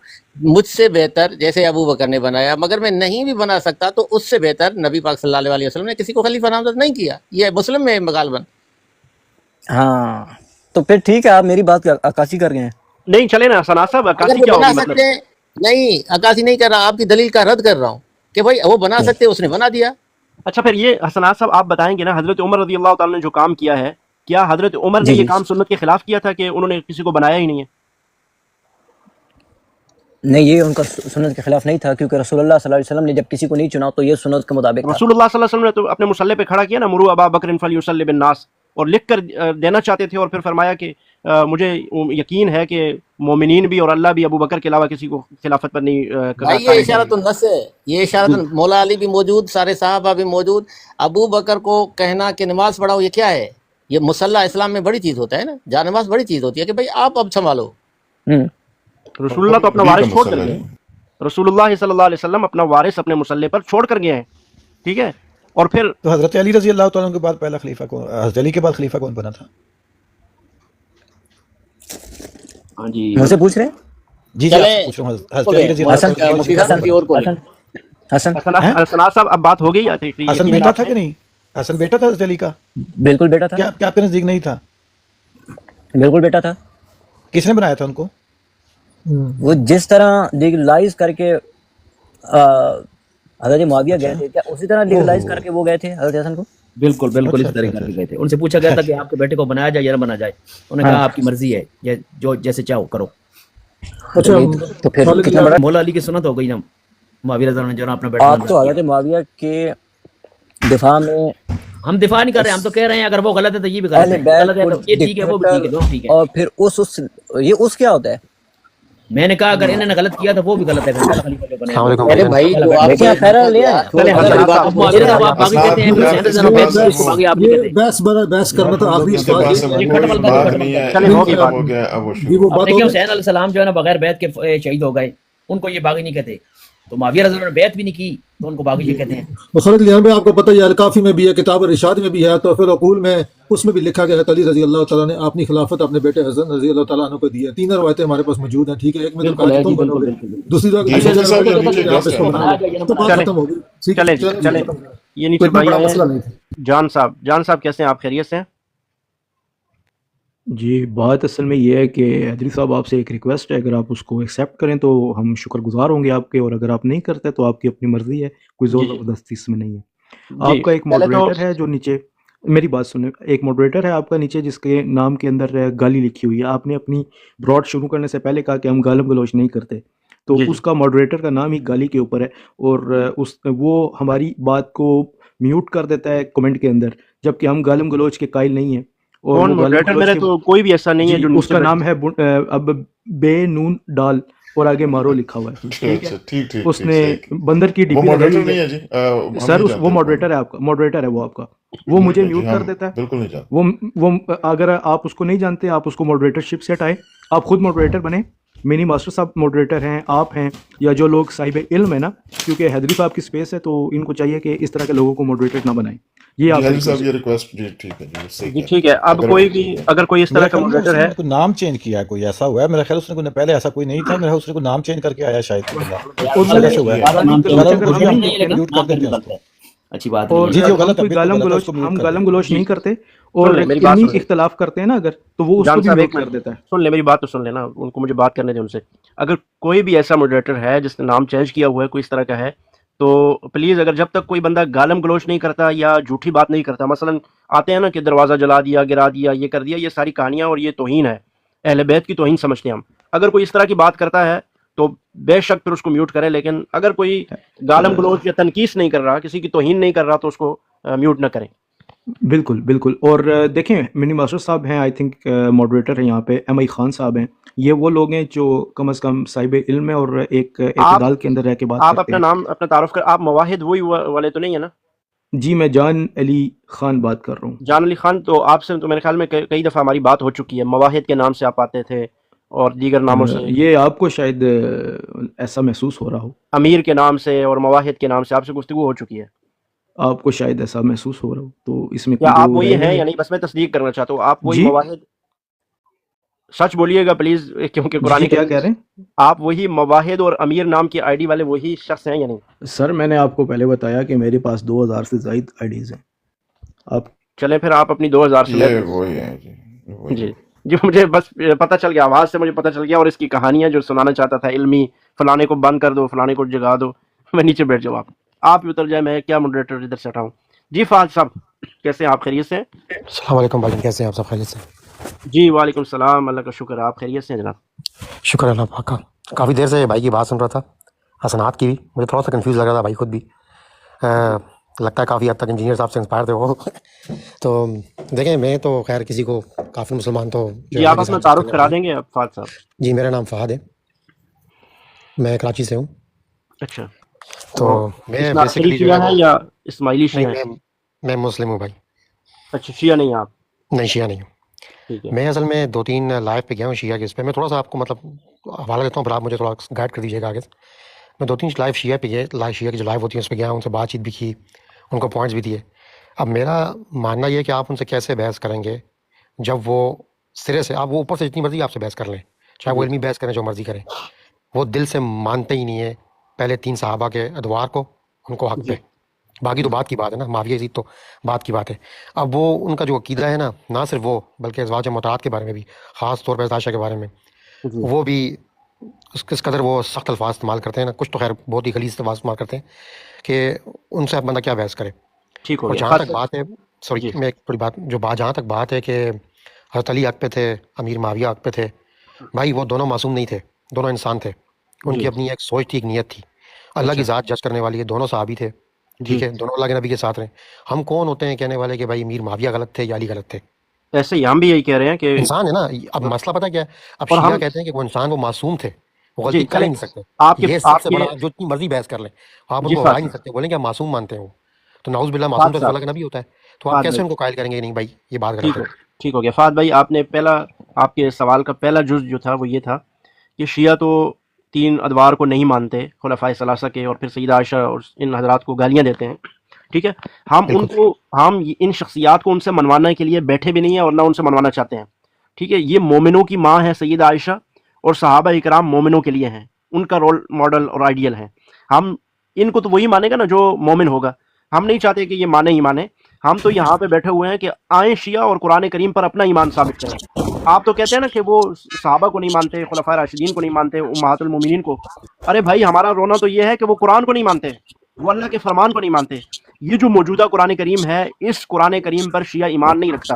مجھ سے بہتر، جیسے ابو بکر نے بنایا، مگر میں نہیں بھی بنا سکتا تو اس سے بہتر نبی پاک صلی اللہ علیہ وسلم نے کسی کو خلیفہ نامزد نہیں کیا. یہ مسلم میں غالباً. ہاں تو پھر ٹھیک ہے، آپ میری بات کی عکاسی کر رہے ہیں. نہیں چلے نا حسنات صاحب، اگر عکاسی وہ کیا بنا ہوگی مطلب؟ سکتے ہیں، نہیں عکاسی نہیں کر رہا، آپ کی دلیل کا رد کر رہا ہوں کہ بھائی وہ بنا سکتے ہیں، اس نے بنا دیا. اچھا پھر یہ حسنات صاحب آپ بتائیں گے نا، حضرت عمر رضی اللہ تعالیٰ نے جو کام کیا ہے، کیا حضرت عمر نے جی یہ جی کام سنت کے خلاف کیا تھا کہ انہوں نے کسی کو بنایا ہی نہیں ہے؟ نہیں، یہ ان کا سنت کے خلاف نہیں تھا کیونکہ رسول اللہ صلی اللہ علیہ وسلم نے جب کسی کو نہیں چنا تو یہ سنت کے مطابق تھا. رسول اللہ صلی اللہ علیہ وسلم نے تو اپنے مصلی پہ کھڑا کیا نا، مرو ابا بکر فلیصلی بالناس، اور لکھ کر دینا چاہتے تھے، اور پھر فرمایا کہ مجھے یقین ہے کہ مومنین بھی اور اللہ بھی ابو بکر کے علاوہ کسی کو خلافت پر نہیں بھائی یہ قائم اشارت کریں گے. النص ہے، یہ اشارت مولا علی بھی موجود، سارے صحابہ بھی موجود. ابو بکر کو کہنا کہ نماز پڑھاؤ یہ کیا ہے؟ یہ مصلی اسلام میں بڑی چیز ہوتا ہے نا، جا نماز بڑی چیز ہوتی ہے کہ بھائی آپ اب سنبھالو. رسول اللہ تو اپنا نبی کا وارث چھوڑ کر مسئلہ گئے ہے. ہیں، رسول اللہ صلی اللہ علیہ وسلم اپنا وارث اپنے مصلی پر چھوڑ کر گئے ہیں، ٹھیک ہے؟ اور پھر تو حضرت علی رضی اللہ تعالیٰ عنہ کے بعد پہلا خلیفہ کون، حضرت علی کے بعد خلیفہ کون بنا تھا؟ ہاں جی مجھ سے پوچھ رہے ہیں؟ جی آپ سے پوچھ رہا ہوں، حضرت علی رضی اللہ حسن تعالیٰ عنہ مفتی کے بعد حسن کی اور کو لیں. حسن حسنات صاحب اب بات ہو گئی، حسن بیٹا تھا کہ نہیں؟ حسن بیٹا تھا حضرت علی کا؟ بالکل بیٹا تھا، کیا آپ کے نزدیک نہیں تھا؟ بالکل بیٹا تھا. کس نے بنایا تھا ان کو؟ وہ جس طرح لیگلائز کر کے حضرت معاویہ گئے تھے، کیا اسی طرح لیگلائز کر کے وہ گئے تھے حضرت حسن کو؟ بالکل بالکل اسی طرح کر کے گئے تھے. ان سے پوچھا گیا تھا کہ آپ کے بیٹے کو بنایا جائے یا نہ بنا جائے، انہوں نے کہا آپ کی مرضی ہے، جو جیسے چاہو کرو. اچھا تو پھر خالد کتنا بڑا مولا علی کی سنت ہو گئی نا، معاویہ رضی اللہ عنہ نے جو اپنا بیٹا آپ نامزد تو کیا. حضرت معاویہ کے دفاع میں ہم دفاع نہیں کر رہے، ہم تو کہہ رہے ہیں اگر وہ غلط ہے تو یہ بھی غلط اہل ہے، بیت غلط ہے کو تو یہ ٹھیک ہے، وہ بھی ٹھیک ہے، دونوں ٹھیک ہے. اور پھر اس کیا ہوتا ہے؟ میں نے کہا اگر انہوں نے غلط کیا تو وہ بھی غلط ہے. پہلا خلیفہ جو بنے ارے بھائی جو آپ لیکن آپ خیرہ لے آئے. چلے حسنات اب معاویہ صاحب آپ باقی کہتے ہیں، پھر حسین رضی اللہ عنہ اس کو باقی آپ نہیں یہ کہتے. بحث کرنا تھا آخری اس کے سوال. پاس اب یہ کوئی کھٹمل بات کھٹمل نہیں ہے، چلے ہو گئی ختم بات. ہو گیا، اب وہ جی شروع. وہ اب بات دیکھیں ہو حسین علیہ السلام جو ہے نا بغیر بیعت کے شہید ہو گئے، ان کو یہ باغی نہیں کہتے. تو معاویہ رضی اللہ عنہ نے بیعت بھی نہیں کی تو ان کو باغی یہ کہتے ہیں. خالد لیان میں آپ کو پتہ ہے الکافی میں بھی ہے، کتاب الرشاد میں بھی ہے، تحفۃ العقول میں اس میں بھی لکھا گیا ہے علی رضی اللہ تعالیٰ نے اپنی خلافت اپنے بیٹے حسن رضی اللہ تعالیٰ عنہ کو دی ہے. تین روایتیں ہمارے پاس موجود ہیں، ٹھیک ہے؟ ایک میں تو کہا کہ تم بنو گے، دوسری جی مفتی صاحب کا نیچے آپ اس گیسٹ کو ہے. بنا لو، تو بات ختم ہوگی. ٹھیک ہے، چلیں یہ نیچے اتنا بھائی بڑا آئے مسئلہ ہیں. نہیں تھا. جان صاحب کیسے ہیں آپ؟ خیریت سے ہیں؟ جی بات اصل میں یہ ہے کہ حیدری صاحب آپ سے ایک ریکویسٹ ہے، اگر آپ اس کو ایکسیپٹ کریں تو ہم شکر گزار ہوں گے آپ کے، اور اگر آپ نہیں کرتے تو آپ کی اپنی مرضی ہے، کوئی زور زبردستی اس میں نہیں ہے. آپ کا ایک پہلے تو ماڈریٹر ہے جو نیچے، میری بات سنیں، ایک ماڈریٹر ہے آپ کا نیچے جس کے نام کے اندر گالی لکھی ہوئی ہے. آپ نے اپنی براڈ شروع کرنے سے پہلے کہا کہ ہم گالم گلوچ نہیں کرتے، تو اس کا ماڈریٹر کا نام ہی گالی کے اوپر ہے، اور وہ ہماری بات کو میوٹ کر دیتا ہے کمنٹ کے اندر، جبکہ ہم گالم گلوچ کے قائل نہیں ہیں. اور کون وہ گالم ماڈریٹر؟ گلوچ میرے کے، تو کوئی بھی ایسا نہیں ہے جی جو اس نیچے کا نام ہے اب بے نون ڈال اور آگے مارو لکھا ہوا ہے. ٹھیک ہے، اچھا ٹھیک ٹھیک اس نے بندر کی ڈی وہ پی لگائی ماڈریٹر ہوئی نہیں ہے. ہے جی، ہم سر نہیں وہ جانتے. ماڈریٹر ہے آپ کا، ماڈریٹر ہے وہ آپ کا، وہ مجھے جی میوٹ ہم کر دیتا ہے. بالکل نہیں جانتے. وہ اگر آپ اس کو نہیں جانتے، آپ اس کو ماڈریٹر شپ سے ہٹائیں، آپ خود ماڈریٹر بنیں. منی ماسٹر صاحب ماڈریٹر ہیں، آپ ہیں، یا جو لوگ صاحب علم ہے نا، کیونکہ حیدری صاحب کی سپیس ہے تو ان کو چاہیے کہ اس طرح کے لوگوں کو ماڈریٹر نہ بنائیں. یہ جی آپ حاجی صاحب یہ ریکویسٹ جی ٹھیک ہے جی صحیح جی ہے. ٹھیک ہے. اب کوئی بھی اگر کوئی اس طرح کا ماڈریٹر ہے، کوئی نام چینج کیا ہے، کوئی ایسا ہوا ہے؟ میرا خیال اس نے پہلے ایسا کوئی نہیں تھا، میرا اس نے کوئی نام چینج کر کے آیا شاید. اچھی بات اور نہیں ہم کوئی گالم گلوچ نہیں کرتے، اور علمی اختلاف کرتے ہیں نا اگر، تو وہ اس کو بھی میوٹ کر دیتا ہے. سن لے میری بات تو سن لینا، ان کو مجھے بات کرنے دیں ان سے. اگر کوئی بھی ایسا ماڈریٹر ہے جس نے نام چینج کیا ہوا ہے، کوئی اس طرح کا ہے، تو پلیز اگر جب تک کوئی بندہ گالم گلوچ نہیں کرتا یا جھوٹی بات نہیں کرتا، مثلا آتے ہیں نا کہ دروازہ جلا دیا، گرا دیا، یہ کر دیا، یہ ساری کہانیاں اور یہ توہین ہے، اہل بیت کی توہین سمجھتے ہیں ہم. اگر کوئی اس طرح کی بات کرتا ہے تو بے شک پھر اس کو میوٹ کریں، لیکن اگر کوئی گالم گلوچ یا تنقیص نہیں کر رہا، کسی کی توہین نہیں کر رہا، تو اس کو میوٹ نہ کریں. بالکل بالکل. اور دیکھیں منی ماسٹر صاحب ہیں, آئی تھنک ماڈریٹر ہیں یہاں پہ, ایم آئی خان صاحب ہیں. یہ وہ لوگ ہیں جو کم از کم صاحب علم ہے اور ایک اعتدال کے اندر رہ کے بات آپ کرتے اپنا ہیں. نام اپنا تعارف کر. آپ مواحد وہی والے تو نہیں ہیں نا؟ جی میں جان علی خان بات کر رہا ہوں. جان علی خان, تو آپ سے تو میرے خیال میں کئی دفعہ ہماری بات ہو چکی ہے. مواحد کے نام سے آپ آتے تھے اور دیگر ناموں سے, یہ آپ کو شاید ایسا محسوس ہو رہا ہو, امیر کے نام سے اور مواحد کے نام سے آپ سے گفتگو ہو چکی ہے. آپ کو شاید ایسا محسوس ہو رہا ہو, تو اس میں کیا کوئی آپ دو وہی رائے ہیں نہیں یا ہے. نہیں؟ بس میں تصدیق کرنا چاہتا ہوں, آپ وہی جی مواحد, سچ بولیے گا پلیز, کیونکہ قرآن جی کیا کریم کہہ رہے ہیں آپ وہی مواحد اور امیر نام کی آئی ڈی والے وہی شخص ہیں یا نہیں؟ سر؟ میں نے آپ کو پہلے بتایا کہ میرے پاس 2000 سے زائد آئی ڈیز ہیں. آپ چلیں پھر آپ اپنی 2000 سے یہ وہی ہے جی, وہی جی جی, مجھے بس پتہ چل گیا, آواز سے مجھے پتہ چل گیا, اور اس کی کہانیاں جو سنانا چاہتا تھا علمی, فلانے کو بند کر دو, فلانے کو جگا دو. میں نیچے بیٹھ جاؤ, آپ ہی اتر جائیں, میں کیا ماڈریٹر ادھر سے ہٹاؤں. جی فہد صاحب کیسے ہیں آپ؟ خیریت سے ہیں؟ السلام علیکم بھائی, کیسے ہیں آپ؟ سب خیریت سے؟ جی وعلیکم السلام, اللہ کا شکر ہے, آپ خیریت سے ہیں جناب؟ شکر اللہ پاک کا. کافی دیر سے بھائی کی بات سن رہا تھا, حسنات کی بھی. مجھے تھوڑا سا کنفیوز لگ رہا تھا بھائی, خود بھی لگتا ہے کافی حد تک انجینئر صاحب سے انسپائر تھے وہ. تو دیکھیں میں تو خیر کسی کو کافی مسلمان تو جو جی اللہ آپ کے اپنا ساتھ تعارف کرنے کرا والا. دیں گے فہد صاحب؟ جی میرا نام فہد ہے, میں کراچی سے ہوں. اچھا, تو میں اثنا عشری بیسیکلی جو ہے شیعہ وہ, ہیں یا اسماعیلی نہیں شیعہ ہیں؟ میں مسلم ہوں بھائی. اچھا شیعہ نہیں آپ؟ نہیں شیعہ نہیں ہوں. ٹھیک ہے. میں اصل میں 2-3 لائف پہ گیا ہوں شیعہ کے. اس پہ میں تھوڑا سا آپ کو مطلب حوالہ دیتا ہوں, پھر آپ مجھے تھوڑا گائڈ کر دیجیے گا آگے. میں 2-3 لائف شیعہ پہ گئے, شیعہ کی جو لائف ہوتی ہے اس پہ گیا, ان سے بات چیت بھی کی, ان کو پوائنٹس بھی دیے. اب میرا ماننا یہ ہے کہ آپ ان سے کیسے بحث کریں گے جب وہ سرے سے, آپ وہ اوپر سے جتنی مرضی آپ سے بحث کر لیں, چاہے وہ جی علمی بحث کریں جو مرضی کریں, وہ دل سے مانتے ہی نہیں ہے پہلے 3 صحابہ کے ادوار کو, ان کو حق پہ. جی باقی تو بات کی بات ہے نا, معاویہ یزید تو بات کی بات ہے. اب وہ ان کا جو عقیدہ ہے نا, نہ صرف وہ بلکہ ازواج مطہرات کے بارے میں بھی, خاص طور پہ عائشہ کے بارے میں, جی وہ بھی اس قدر وہ سخت الفاظ استعمال کرتے ہیں نا, کچھ تو خیر بہت ہی غلیظ الفاظ استعمال کرتے ہیں کہ ان سے اب بندہ کیا بحث کرے. ٹھیک ہو اور گیا جہاں خاص. تک بات ہے, سوری جی میں ایک تھوڑی بات, جو بات جہاں تک بات ہے کہ حضرت علی حق پہ تھے, امیر معاویہ حق پہ تھے, بھائی وہ دونوں معصوم نہیں تھے, دونوں انسان تھے. ان جی کی اپنی ایک سوچ تھی, ایک نیت تھی. اللہ کی اچھا ذات جج کرنے والی ہے, دونوں صحابی تھے, جی, ٹھیک ہے, دونوں اللہ کے نبی کے ساتھ رہے. ہم کون ہوتے ہیں کہنے والے کہ بھائی امیر معاویہ غلط تھے یا علی غلط تھے؟ ایسے ہی ہم بھی یہی کہہ رہے ہیں کہ انسان ہے نا. اب مسئلہ پتہ کیا ہے, اب اور شیعہ ہم کہتے ہیں کہ وہ انسان, وہ معصوم تھے, وہ جی غلطی کر چلیں ہی نہیں سکتے. آپ یہ سب سے کے بڑا, جو اتنی مرضی بحث کر لیں, آپ ان جی کو ہرا فہد ہی نہیں صاحب, سکتے. بولیں کہ آپ معصوم مانتے ہیں وہ, تو نعوذ باللہ معصوم فہد تو صرف صاحب, اللہ کا نبی ہوتا ہے. تو آپ فہد کیسے بھائی ان کو قائل کریں گے نہیں بھائی یہ بات غلط ٹھیک ہے؟ ہو ٹھیک ہو گیا. فہد بھائی آپ نے پہلا, آپ کے سوال کا پہلا جز جو تھا وہ یہ تھا کہ شیعہ تو 3 ادوار کو نہیں مانتے, خلفائے ثلاثہ کے, اور پھر سیدہ عائشہ اور ان حضرات کو گالیاں دیتے ہیں. ٹھیک ہے, بالکل ہم ان شخصیات کو ان سے منوانے کے لیے بیٹھے بھی نہیں ہیں اور نہ ان سے منوانا چاہتے ہیں. ٹھیک ہے, یہ مومنوں کی ماں ہے سیدہ عائشہ, اور صحابہ اکرام مومنوں کے لیے ہیں, ان کا رول ماڈل اور آئیڈیل ہے. ہم ان کو تو وہی مانے گا نا جو مومن ہوگا. ہم نہیں چاہتے کہ یہ مانے ہی مانے. ہم تو یہاں پہ بیٹھے ہوئے ہیں کہ آئیں شیعہ اور قرآن کریم پر اپنا ایمان ثابت کریں. آپ تو کہتے ہیں نا کہ وہ صحابہ کو نہیں مانتے, خلفائے راشدین کو نہیں مانتے, امہات المومنین کو. ارے بھائی ہمارا رونا تو یہ ہے کہ وہ قرآن کو نہیں مانتے, وہ اللہ کے فرمان کو نہیں مانتے. یہ جو موجودہ قرآن کریم ہے, اس قرآن کریم پر شیعہ ایمان نہیں رکھتا.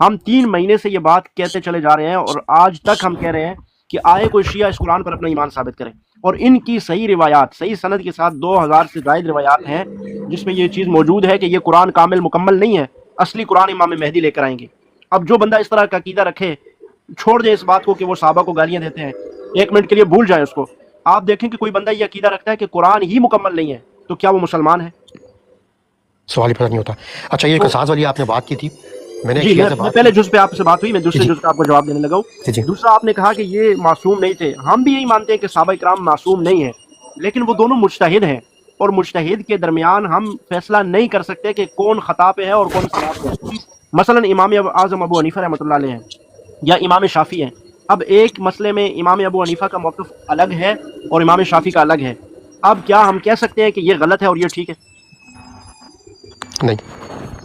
ہم 3 مہینے سے یہ بات کہتے چلے جا رہے ہیں, اور آج تک ہم کہہ رہے ہیں کہ آئے کوئی شیعہ اس قرآن پر اپنا ایمان ثابت کرے. اور ان کی صحیح روایات, صحیح سند کے ساتھ 2000 سے زائد روایات ہیں جس میں یہ چیز موجود ہے کہ یہ قرآن کامل مکمل نہیں ہے, اصلی قرآن امام مہدی لے کر آئیں گے. اب جو بندہ اس طرح کا عقیدہ رکھے, چھوڑ دیں اس بات کو کہ وہ صحابہ کو گالیاں دیتے ہیں, 1 منٹ کے لیے بھول جائیں اس کو. آپ دیکھیں کہ کوئی بندہ یہ عقیدہ رکھتا ہے کہ قرآن ہی مکمل نہیں ہے, تو کیا وہ مسلمان ہے؟ سوال ہی پتہ نہیں ہوتا. اچھا یہ تو قصاص والی آپ نے بات کی تھی, میں نے ایک جی شیعہ سے میں بات پہلے کی. جز پہ آپ سے بات ہوئی, میں جی دوسرے جی جز پہ آپ کو جواب دینے لگا ہوں. جی جی دوسرا آپ نے کہا کہ یہ معصوم نہیں تھے. ہم بھی یہی مانتے ہیں کہ صحابہ اکرام معصوم نہیں ہیں, لیکن وہ دونوں مجتہد ہیں, اور مجتہد کے درمیان ہم فیصلہ نہیں کر سکتے کہ کون خطا پہ ہے اور کون صواب پہ ہے. مثلا امام اعظم ابو حنیفہ رحمۃ اللہ علیہ ہیں, یا امام شافعی ہیں. اب ایک مسئلے میں امام ابو حنیفہ کا موقف الگ ہے اور امام شافعی کا الگ ہے. اب کیا ہم کہہ سکتے ہیں کہ یہ غلط ہے اور یہ ٹھیک ہے؟ نہیں.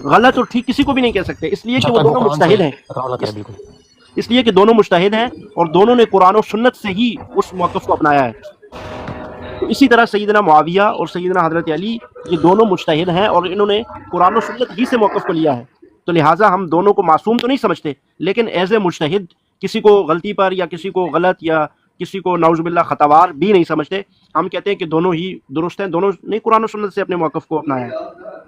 غلط اور ٹھیک کسی کو بھی نہیں کہہ سکتے, اس لیے کہ جب وہ تک وہ دونوں قرآن سے مجتہد ہیں. ٹکراؤ نہ کرے. اس بالکل اس لیے کہ دونوں مجتہد ہیں اور دونوں نے قرآن و سنت سے ہی اس موقف کو اپنایا ہے. تو اسی طرح سیدنا معاویہ اور سیدنا حضرت علی, یہ دونوں مجتہد ہیں اور انہوں نے قرآن و سنت ہی سے موقف کو لیا ہے. تو لہٰذا ہم دونوں کو معصوم تو نہیں سمجھتے, لیکن ایز اے مجتہد کسی کو غلطی پر یا کسی کو غلط یا کسی کو نعوذ باللہ خطاوار بھی نہیں سمجھتے. ہم کہتے ہیں کہ دونوں ہی درست ہیں, دونوں نے قرآن و سنت سے اپنے موقف کو اپنایا ہے.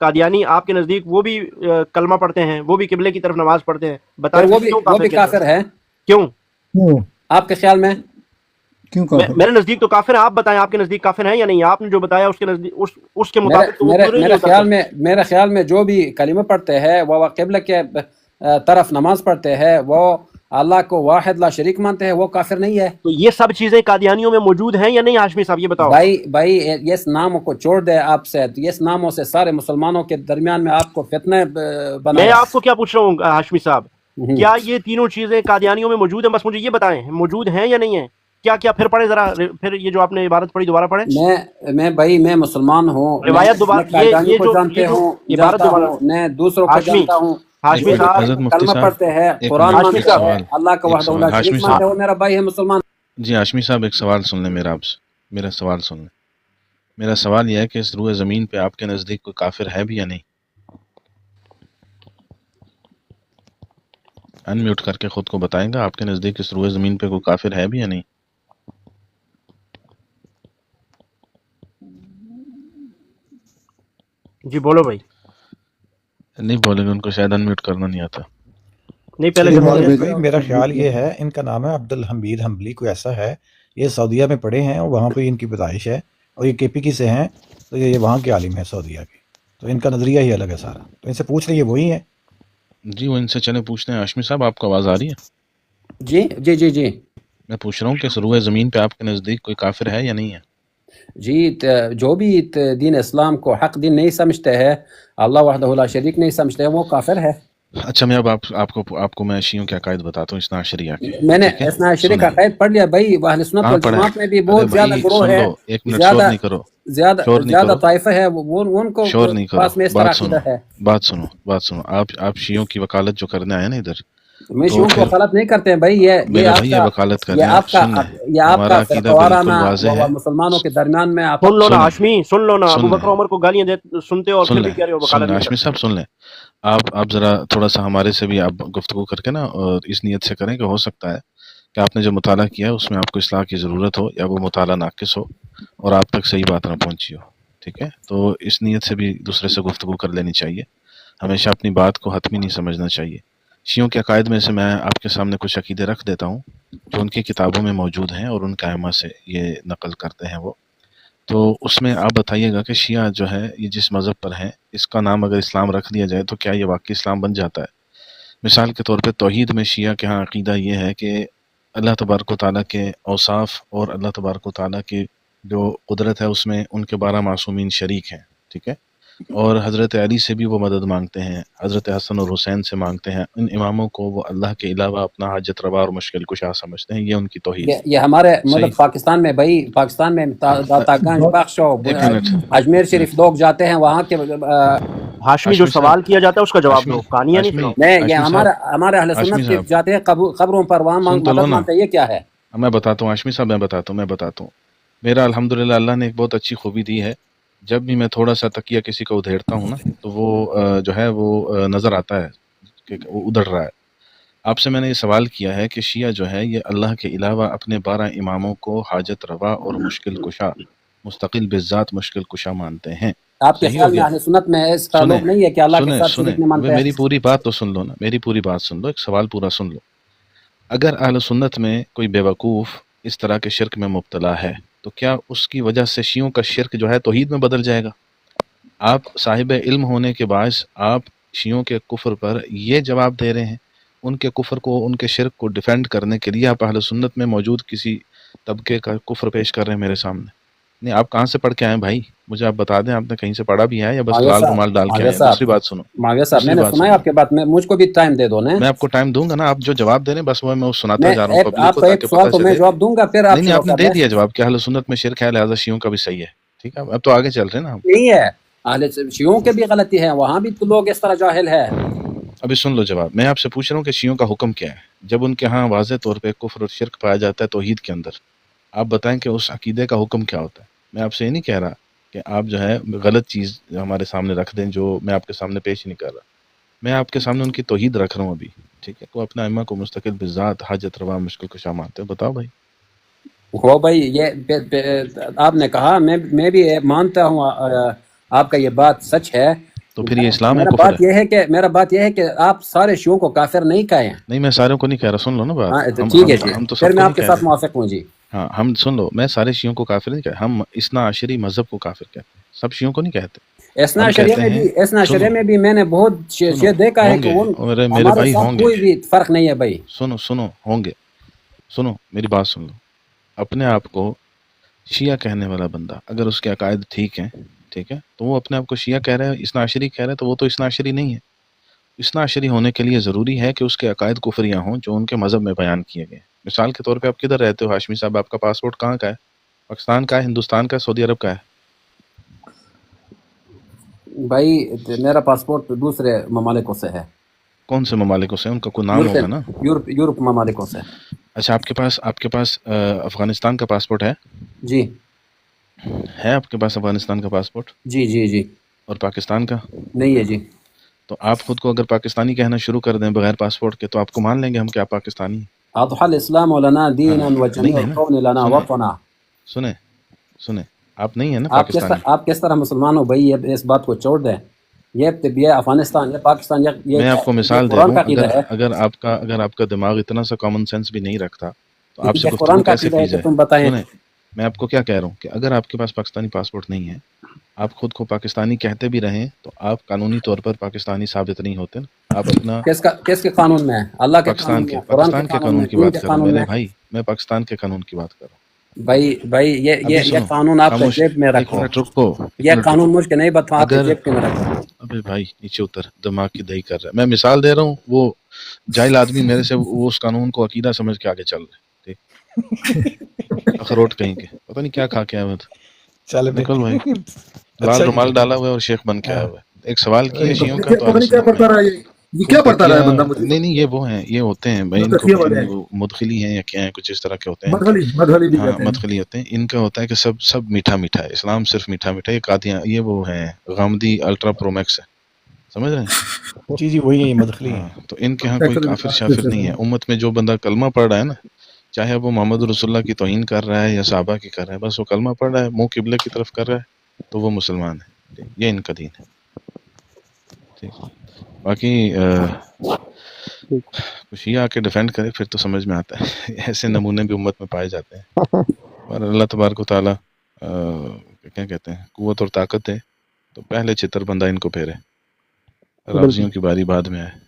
قادیانی آپ کے نزدیک وہ بھی کلمہ پڑھتے ہیں، وہ بھی قبلے کی طرف نماز پڑھتے ہیں، پھر بتائیں وہ کیوں بھی کافر ہے کیوں؟ آپ کے خیال میں؟ کیوں کافر؟ میرے نزدیک تو کافر ہیں، آپ بتائیں آپ کے نزدیک کافر ہیں یا نہیں؟ آپ نے جو بتایا اس کے نزدیک اس کے مطابق تو وہ پورے نہیں اترتے۔ میرے خیال میں جو بھی کلمہ پڑھتے ہیں وہ قبلہ کے طرف نماز پڑھتے ہیں، وہ اللہ کو واحد لا شریک مانتے ہیں، وہ کافر نہیں ہے۔ تو یہ سب چیزیں قادیانیوں میں موجود ہیں یا نہیں ہاشمی صاحب، یہ بتاؤ۔ بھائی اس ناموں کو چھوڑ دے آپ سے، اس ناموں سے سارے مسلمانوں کے درمیان میں آپ کو فتنہ بنایا۔ میں آپ کو کیا پوچھ رہا ہوں ہاشمی صاحب، کیا یہ تینوں چیزیں قادیانیوں میں موجود ہیں؟ بس مجھے یہ بتائیں موجود ہیں یا نہیں ہیں؟ کیا پھر پڑھیں ذرا، پھر یہ جو آپ نے عبارت پڑھی دوبارہ پڑھیں۔ میں مسلمان ہوں، روایت دوبارہ یہ کو جانتے ہوں، عبارت دوبارہ میں دوسروں کو جانتا ہوں۔ ہاشمی صاحب حضرت مفتی کلمہ صاحب پڑھتے ہیں، قرآن مانتے ہیں، اللہ کا وحدہ لا شریک مانتے ہیں، وہ میرا بھائی ہے مسلمان۔ جی ہاشمی صاحب ایک سوال سن لیں میرا آپ سے، میرا سوال سن لیں۔ میرا سوال یہ ہے کہ اس روئے زمین پہ آپ کے نزدیک کوئی کافر ہے بھی یا نہیں؟ ان میوٹ کر کے خود کو بتائیں گا، آپ کے نزدیک اس روئے زمین پہ کوئی کافر ہے بھی یا نہیں؟ جی بولو بھائی۔ نہیں بولیں گے، ان کو شاید ان میوٹ کرنا نہیں آتا۔ نہیں پہلے میرا خیال یہ ہے، ان کا نام ہے عبد الحمید حنبلی، کوئی ایسا ہے، یہ سعودیہ میں پڑھے ہیں اور وہاں پہ ان کی پیدائش ہے، اور یہ کے پی کی سے ہیں، تو یہ وہاں کے عالم ہیں سعودیہ کے، تو ان کا نظریہ ہی الگ ہے سارا، تو ان سے پوچھ لیے وہی ہیں۔ جی وہ ان سے چلے پوچھتے ہیں۔ ہاشمی صاحب آپ کو آواز آ رہی ہے؟ جی جی جی جی میں پوچھ رہا ہوں کہ اس روئے زمین پہ آپ کے نزدیک کوئی کافر ہے یا نہیں ہے؟ جی جو بھی دین اسلام کو حق دین نہیں سمجھتے ہیں، اللہ وحدہ لا شریک نہیں سمجھتے ہیں، وہ کافر ہے۔ اچھا میں اب آپ کو میں شیعوں کے عقائد بتاتا ہوں، اثنا عشریہ کے۔ میں نے اثنا عشریہ کا عقائد پڑھ لیا بھائی، اہل سنت والجماعت میں بھی بہت زیادہ گروہ ہے، ایک منٹ شور نہیں کرو، زیادہ طائفہ ہے، ان کو شور نہیں کرو، پاس میں اس طرح عقیدہ ہے۔ بات سنو، آپ شیعوں کی وکالت جو کرنے آئے نا ادھر، میں شیعوں کو وکالت نہیں کرتے ہیں بھائی، یہ وکالت کر رہے ہیں۔ آپ کا فرقوارانہ مسلمانوں کے درمیان میں آپ سن لو نا ہاشمی، سن لو نا، ابو بکر عمر کو گالیاں سنتے اور پھر بھی کہہ رہے ہو وکالت۔ ہاشمی صاحب سن لیں، آپ ذرا تھوڑا سا ہمارے سے بھی آپ گفتگو کر کے نا، اور اس نیت سے کریں کہ ہو سکتا ہے کہ آپ نے جو مطالعہ کیا ہے اس میں آپ کو اصلاح کی ضرورت ہو، یا وہ مطالعہ ناقص ہو اور آپ تک صحیح بات نہ پہنچی ہو، ٹھیک ہے؟ تو اس نیت سے بھی دوسرے سے گفتگو کر لینی چاہیے، ہمیشہ اپنی بات کو حتمی نہیں سمجھنا چاہیے۔ شیعوں کے عقائد میں سے میں آپ کے سامنے کچھ عقیدے رکھ دیتا ہوں جو ان کی کتابوں میں موجود ہیں اور ان کے ائمہ سے یہ نقل کرتے ہیں وہ، تو اس میں آپ بتائیے گا کہ شیعہ جو ہے یہ جس مذہب پر ہیں، اس کا نام اگر اسلام رکھ دیا جائے تو کیا یہ واقعی اسلام بن جاتا ہے؟ مثال کے طور پہ توحید میں شیعہ کے ہاں عقیدہ یہ ہے کہ اللہ تبارک و تعالیٰ کے اوصاف اور اللہ تبارک و تعالیٰ کی جو قدرت ہے اس میں ان کے 12 معصومین شریک ہیں، ٹھیک ہے؟ اور حضرت علی سے بھی وہ مدد مانگتے ہیں، حضرت حسن اور حسین سے مانگتے ہیں، ان اماموں کو وہ اللہ کے علاوہ اپنا حاجت روا اور مشکل کشا سمجھتے ہیں، یہ ان کی توحید ہے۔ یہ ہمارے مطلب پاکستان میں بھائی، پاکستان میں داتا گنج، بخش، اجمیر شریف لوگ جاتے ہیں وہاں کے۔ ہاشمی جو سوال کیا جاتا ہے اس کا جواب دو، کہانیاں نہیں سناؤ۔ نہیں، یہ ہمارے اہل سنت کے جاتے ہیں قبروں پر، وہاں مدد مانگتے ہیں، یہ کیا ہے؟ میں بتاتا ہوں ہاشمی صاحب، میں بتاتا ہوں۔ میرا الحمدللہ اللہ نے ایک بہت اچھی خوبی دی ہے، جب بھی میں تھوڑا سا تکیہ کسی کو ادھیڑتا ہوں نا تو وہ جو ہے وہ نظر آتا ہے کہ وہ ادھڑ رہا ہے۔ آپ سے میں نے یہ سوال کیا ہے کہ شیعہ جو ہے یہ اللہ کے علاوہ اپنے 12 اماموں کو حاجت روا اور مشکل کشا، مستقل بذات مشکل کشا مانتے ہیں۔ آپ کے خیال میں اہل سنت میں اس کا لوگ نہیں ہے کہ اللہ کے ساتھ شریک نہیں مانتے ہیں؟ میری پوری بات تو سن لو نا، میری پوری بات سن لو، ایک سوال پورا سن لو۔ اگر اہل سنت میں کوئی بیوقوف اس طرح کے شرک میں مبتلا ہے تو کیا اس کی وجہ سے شیعوں کا شرک جو ہے توحید میں بدل جائے گا؟ آپ صاحب علم ہونے کے باعث آپ شیعوں کے کفر پر یہ جواب دے رہے ہیں، ان کے کفر کو، ان کے شرک کو ڈیفینڈ کرنے کے لیے آپ اہل سنت میں موجود کسی طبقے کا کفر پیش کر رہے ہیں میرے سامنے۔ نہیں، آپ کہاں سے پڑھ کے آئے ہیں بھائی؟ مجھے آپ بتا دیں، آپ نے کہیں سے پڑھا بھی ہے یا بس لال رومال ڈال کے آئے ہیں؟ دوسری بات سنو، ماویہ صاحب میں نے سنا ہے آپ کے بات میں، مجھ کو بھی ٹائم دے دو نا۔ میں آپ کو ٹائم دوں گا نا، آپ جو جواب دے رہے ہیں بس وہ میں سناتا جا رہا ہوں پبلک آپ کو کا ایک تاکہ سوال پتہ تو میں چلے۔ جواب دوں گا، پھر آپ نہیں آپ نے دے دیا جواب کہ اہل سنت میں شرک ہے لہٰذا شیعوں کا بھی صحیح ہے، ٹھیک ہے؟ اب تو آگے چل رہے ہیں نا ہم۔ نہیں ہے، اہل شیعوں کے بھی غلطی ہے، وہاں بھی تو لوگ اس طرح جاہل ہے۔ ابھی سن لو جواب، میں آپ سے پوچھ رہا ہوں کہ شیعوں کا حکم کیا ہے جب ان کے ہاں واضح طور پہ کفر اور شرک پایا جاتا ہے توحید کے اندر؟ آپ بتائیں کہ اس عقیدے کا حکم کیا ہوتا ہے۔ میں آپ سے یہ نہیں کہہ رہا کہ آپ جو ہے غلط چیز ہمارے سامنے رکھ دیں جو میں آپ کے سامنے پیش نہیں کر رہا، میں آپ کے سامنے ان کی توحید رکھ رہا ہوں ابھی، ٹھیک ہے؟ تو اپنا ائمہ کو مستقل بذات حاجت روا مشکل کشا مانتے ہیں، بتاؤ بھائی۔ ہو بھائی، یہ آپ نے کہا، میں بھی مانتا ہوں آپ کا یہ بات سچ ہے، تو پھر یہ اسلام ہے میرا کفر بات یہ ہے کہ آپ سارے شیعوں کو کافر نہیں کہیں. نہیں میں ساروں کو نہیں کہہ رہا، سن لو نا بات. ہاں ٹھیک ہے جی، ہم تو پھر سب میں کو آپ نہیں کے کہہ ساتھ رہے. موافق ہوں جی. ہاں ہم سن لو، میں سارے شیعوں کو کافر نہیں کہہ، ہم اثنا عشری مذہب کو کافر کہتے ہیں، سب شیعوں کو نہیں کہتے. اثنا ہم عشریہ کہتے میں ہیں بھی اثنا عشریہ سنو میں بھی میں نے بہت سنو شیعہ دیکھا ہے ہوں کہ گے، ان میرے ہمارے بھائی ساتھ ہوں گے. کوئی بھی فرق نہیں ہے بھائی. سنو ہوں گے. سنو میری بات سن لو. اپنے آپ کو شیعہ کہنے والا بندہ اگر اس کے عقائد ٹھیک ہے تو وہ اپنے آپ کو شیعہ کہہ رہا ہے، اثنا عشری کہہ رہا ہے، تو وہ تو اثنا عشری نہیں ہے. اثنا عشری ہونے کے لیے ضروری ہے کہ اس کے عقائد کفریہ ہوں جو ان کے مذہب میں بیان کیے گئے. مثال کے طور پہ آپ کدھر رہتے ہو ہاشمی صاحب؟ آپ کا پاسپورٹ کہاں کا ہے؟ پاکستان کا ہے، ہندوستان کا ہے، سعودی عرب کا ہے؟ بھائی میرا پاسپورٹ دوسرے ممالکوں سے ہے. کون سے ممالکوں سے؟ ان کا کوئی نام ہوگا نا. یورپ ممالکوں سے. اچھا آپ کے پاس افغانستان کا پاسپورٹ ہے؟ جی ہے آپ کے پاس افغانستان کا پاسپورٹ؟ جی. اور پاکستان کا؟ نہیں ہے جی. تو آپ خود کو اگر پاکستانی کہنا شروع کر دیں بغیر پاسپورٹ کے تو آپ کو مان لیں گے ہم کہ آپ پاکستانی ہیں؟ اضحى الاسلام لنا دينا نہیں وجميع ہے نا. الكون لنا وطنا. سنیں آپ نہیں ہیں نا آپ پاکستانی. کس طرح مسلمان ہو بھائی؟ اس بات کو چھوڑ دیں. یہ افغانستان، یہ پاکستان، میں آپ کو یہ مثال دے قرآن دوں، کا عقیدہ ہے. اگر آپ کا دماغ اتنا سا کامن سینس بھی نہیں رکھتا تو آپ سے یہ گفتگو قرآن کا کیسے عقیدہ کی ہے کہ جائے؟ تم بتائیں. سنیں میں آپ کو کیا کہہ رہا ہوں کہ اگر آپ کے پاس پاکستانی پاسپورٹ نہیں ہے، آپ خود کو پاکستانی کہتے بھی رہیں تو آپ قانونی طور پر پاکستانی ثابت نہیں ہوتے نا. آپ اپنا کس کے قانون میں ہے؟ اللہ کے قانون میں، قرآن کے پاکستان کے قانون قانون میں، کی دین بات کے کر رہا ہوں قانون میرے میں. بھائی، میں پاکستان کے قانون کی بات کر رہا ہوں. بھائی ابھی یہ سنو، قانون آپ کے خاموش، جیب میں ایک رکھو. منٹ رکو، یہ قانون مجھ کے نہیں بتاؤ، آپ کے اگر جیب کے میں رکھو. ابے بھائی نیچے اتر، دماغ کی دہی کر رہا ہے. میں مثال دے رہا ہوں، وہ جاہل آدمی میرے سے وہ اس قانون کو عقیدہ سمجھ کے آگے چل رہے. ٹھیک اخروٹ کہیں کے پتہ نہیں کیا کھا کے آیا ہوا تھا. چلے نکل بھائی، اچھا لال جی. رومال ڈالا ہوا ہے اور شیخ بن کے آیا ہوا ہے. ایک سوال کیا شیعوں کا تو پتہ اہل نہیں کیا سنت پڑھتا میں رہا یہ کوئی کیا پڑھتا رہا تکیہ، ہے بندہ مجھے. نہیں یہ وہ ہیں، یہ ہوتے ہیں بھائی، ان کو تکیہ والے ہیں، وہ مدخلی ہیں یا کیا ہیں، کچھ اس طرح کے ہوتے ہیں ان کے. مدھلی بھی ہاں کہتے ہیں. مدخلی ہوتے ہیں. ان کا ہوتا ہے کہ سب میٹھا میٹھا ہے، اسلام صرف میٹھا میٹھا ہے. یہ قادیاں، یہ وہ ہیں غامدی الٹرا پرو میکس ہے، سمجھ رہے ہیں؟ جی وہی ہے مدخلی ہیں. ہاں تو ان کے ہاں کوئی کافر شافر نہیں ہے. امت میں جو بندہ کلمہ پڑھ رہا ہے نا، چاہے وہ محمد رسول اللہ کی توہین کر رہا ہے یا صحابہ کی کر رہا ہے، بس وہ کلمہ پڑھ رہا ہے، منہ قبلے کی طرف کر رہا ہے تو وہ مسلمان ہے. یہ ان کا دین ہے. ٹھیک، باقی شیعہ آ کے ڈیفینڈ کرے پھر تو سمجھ میں آتا ہے. ایسے نمونے بھی امت میں پائے جاتے ہیں. اور اللہ تبارک و تعالیٰ کیا کہتے ہیں، قوت اور طاقت ہے تو پہلے چتر بندہ ان کو پھیرے، راوزیوں کی باری بعد میں آئے.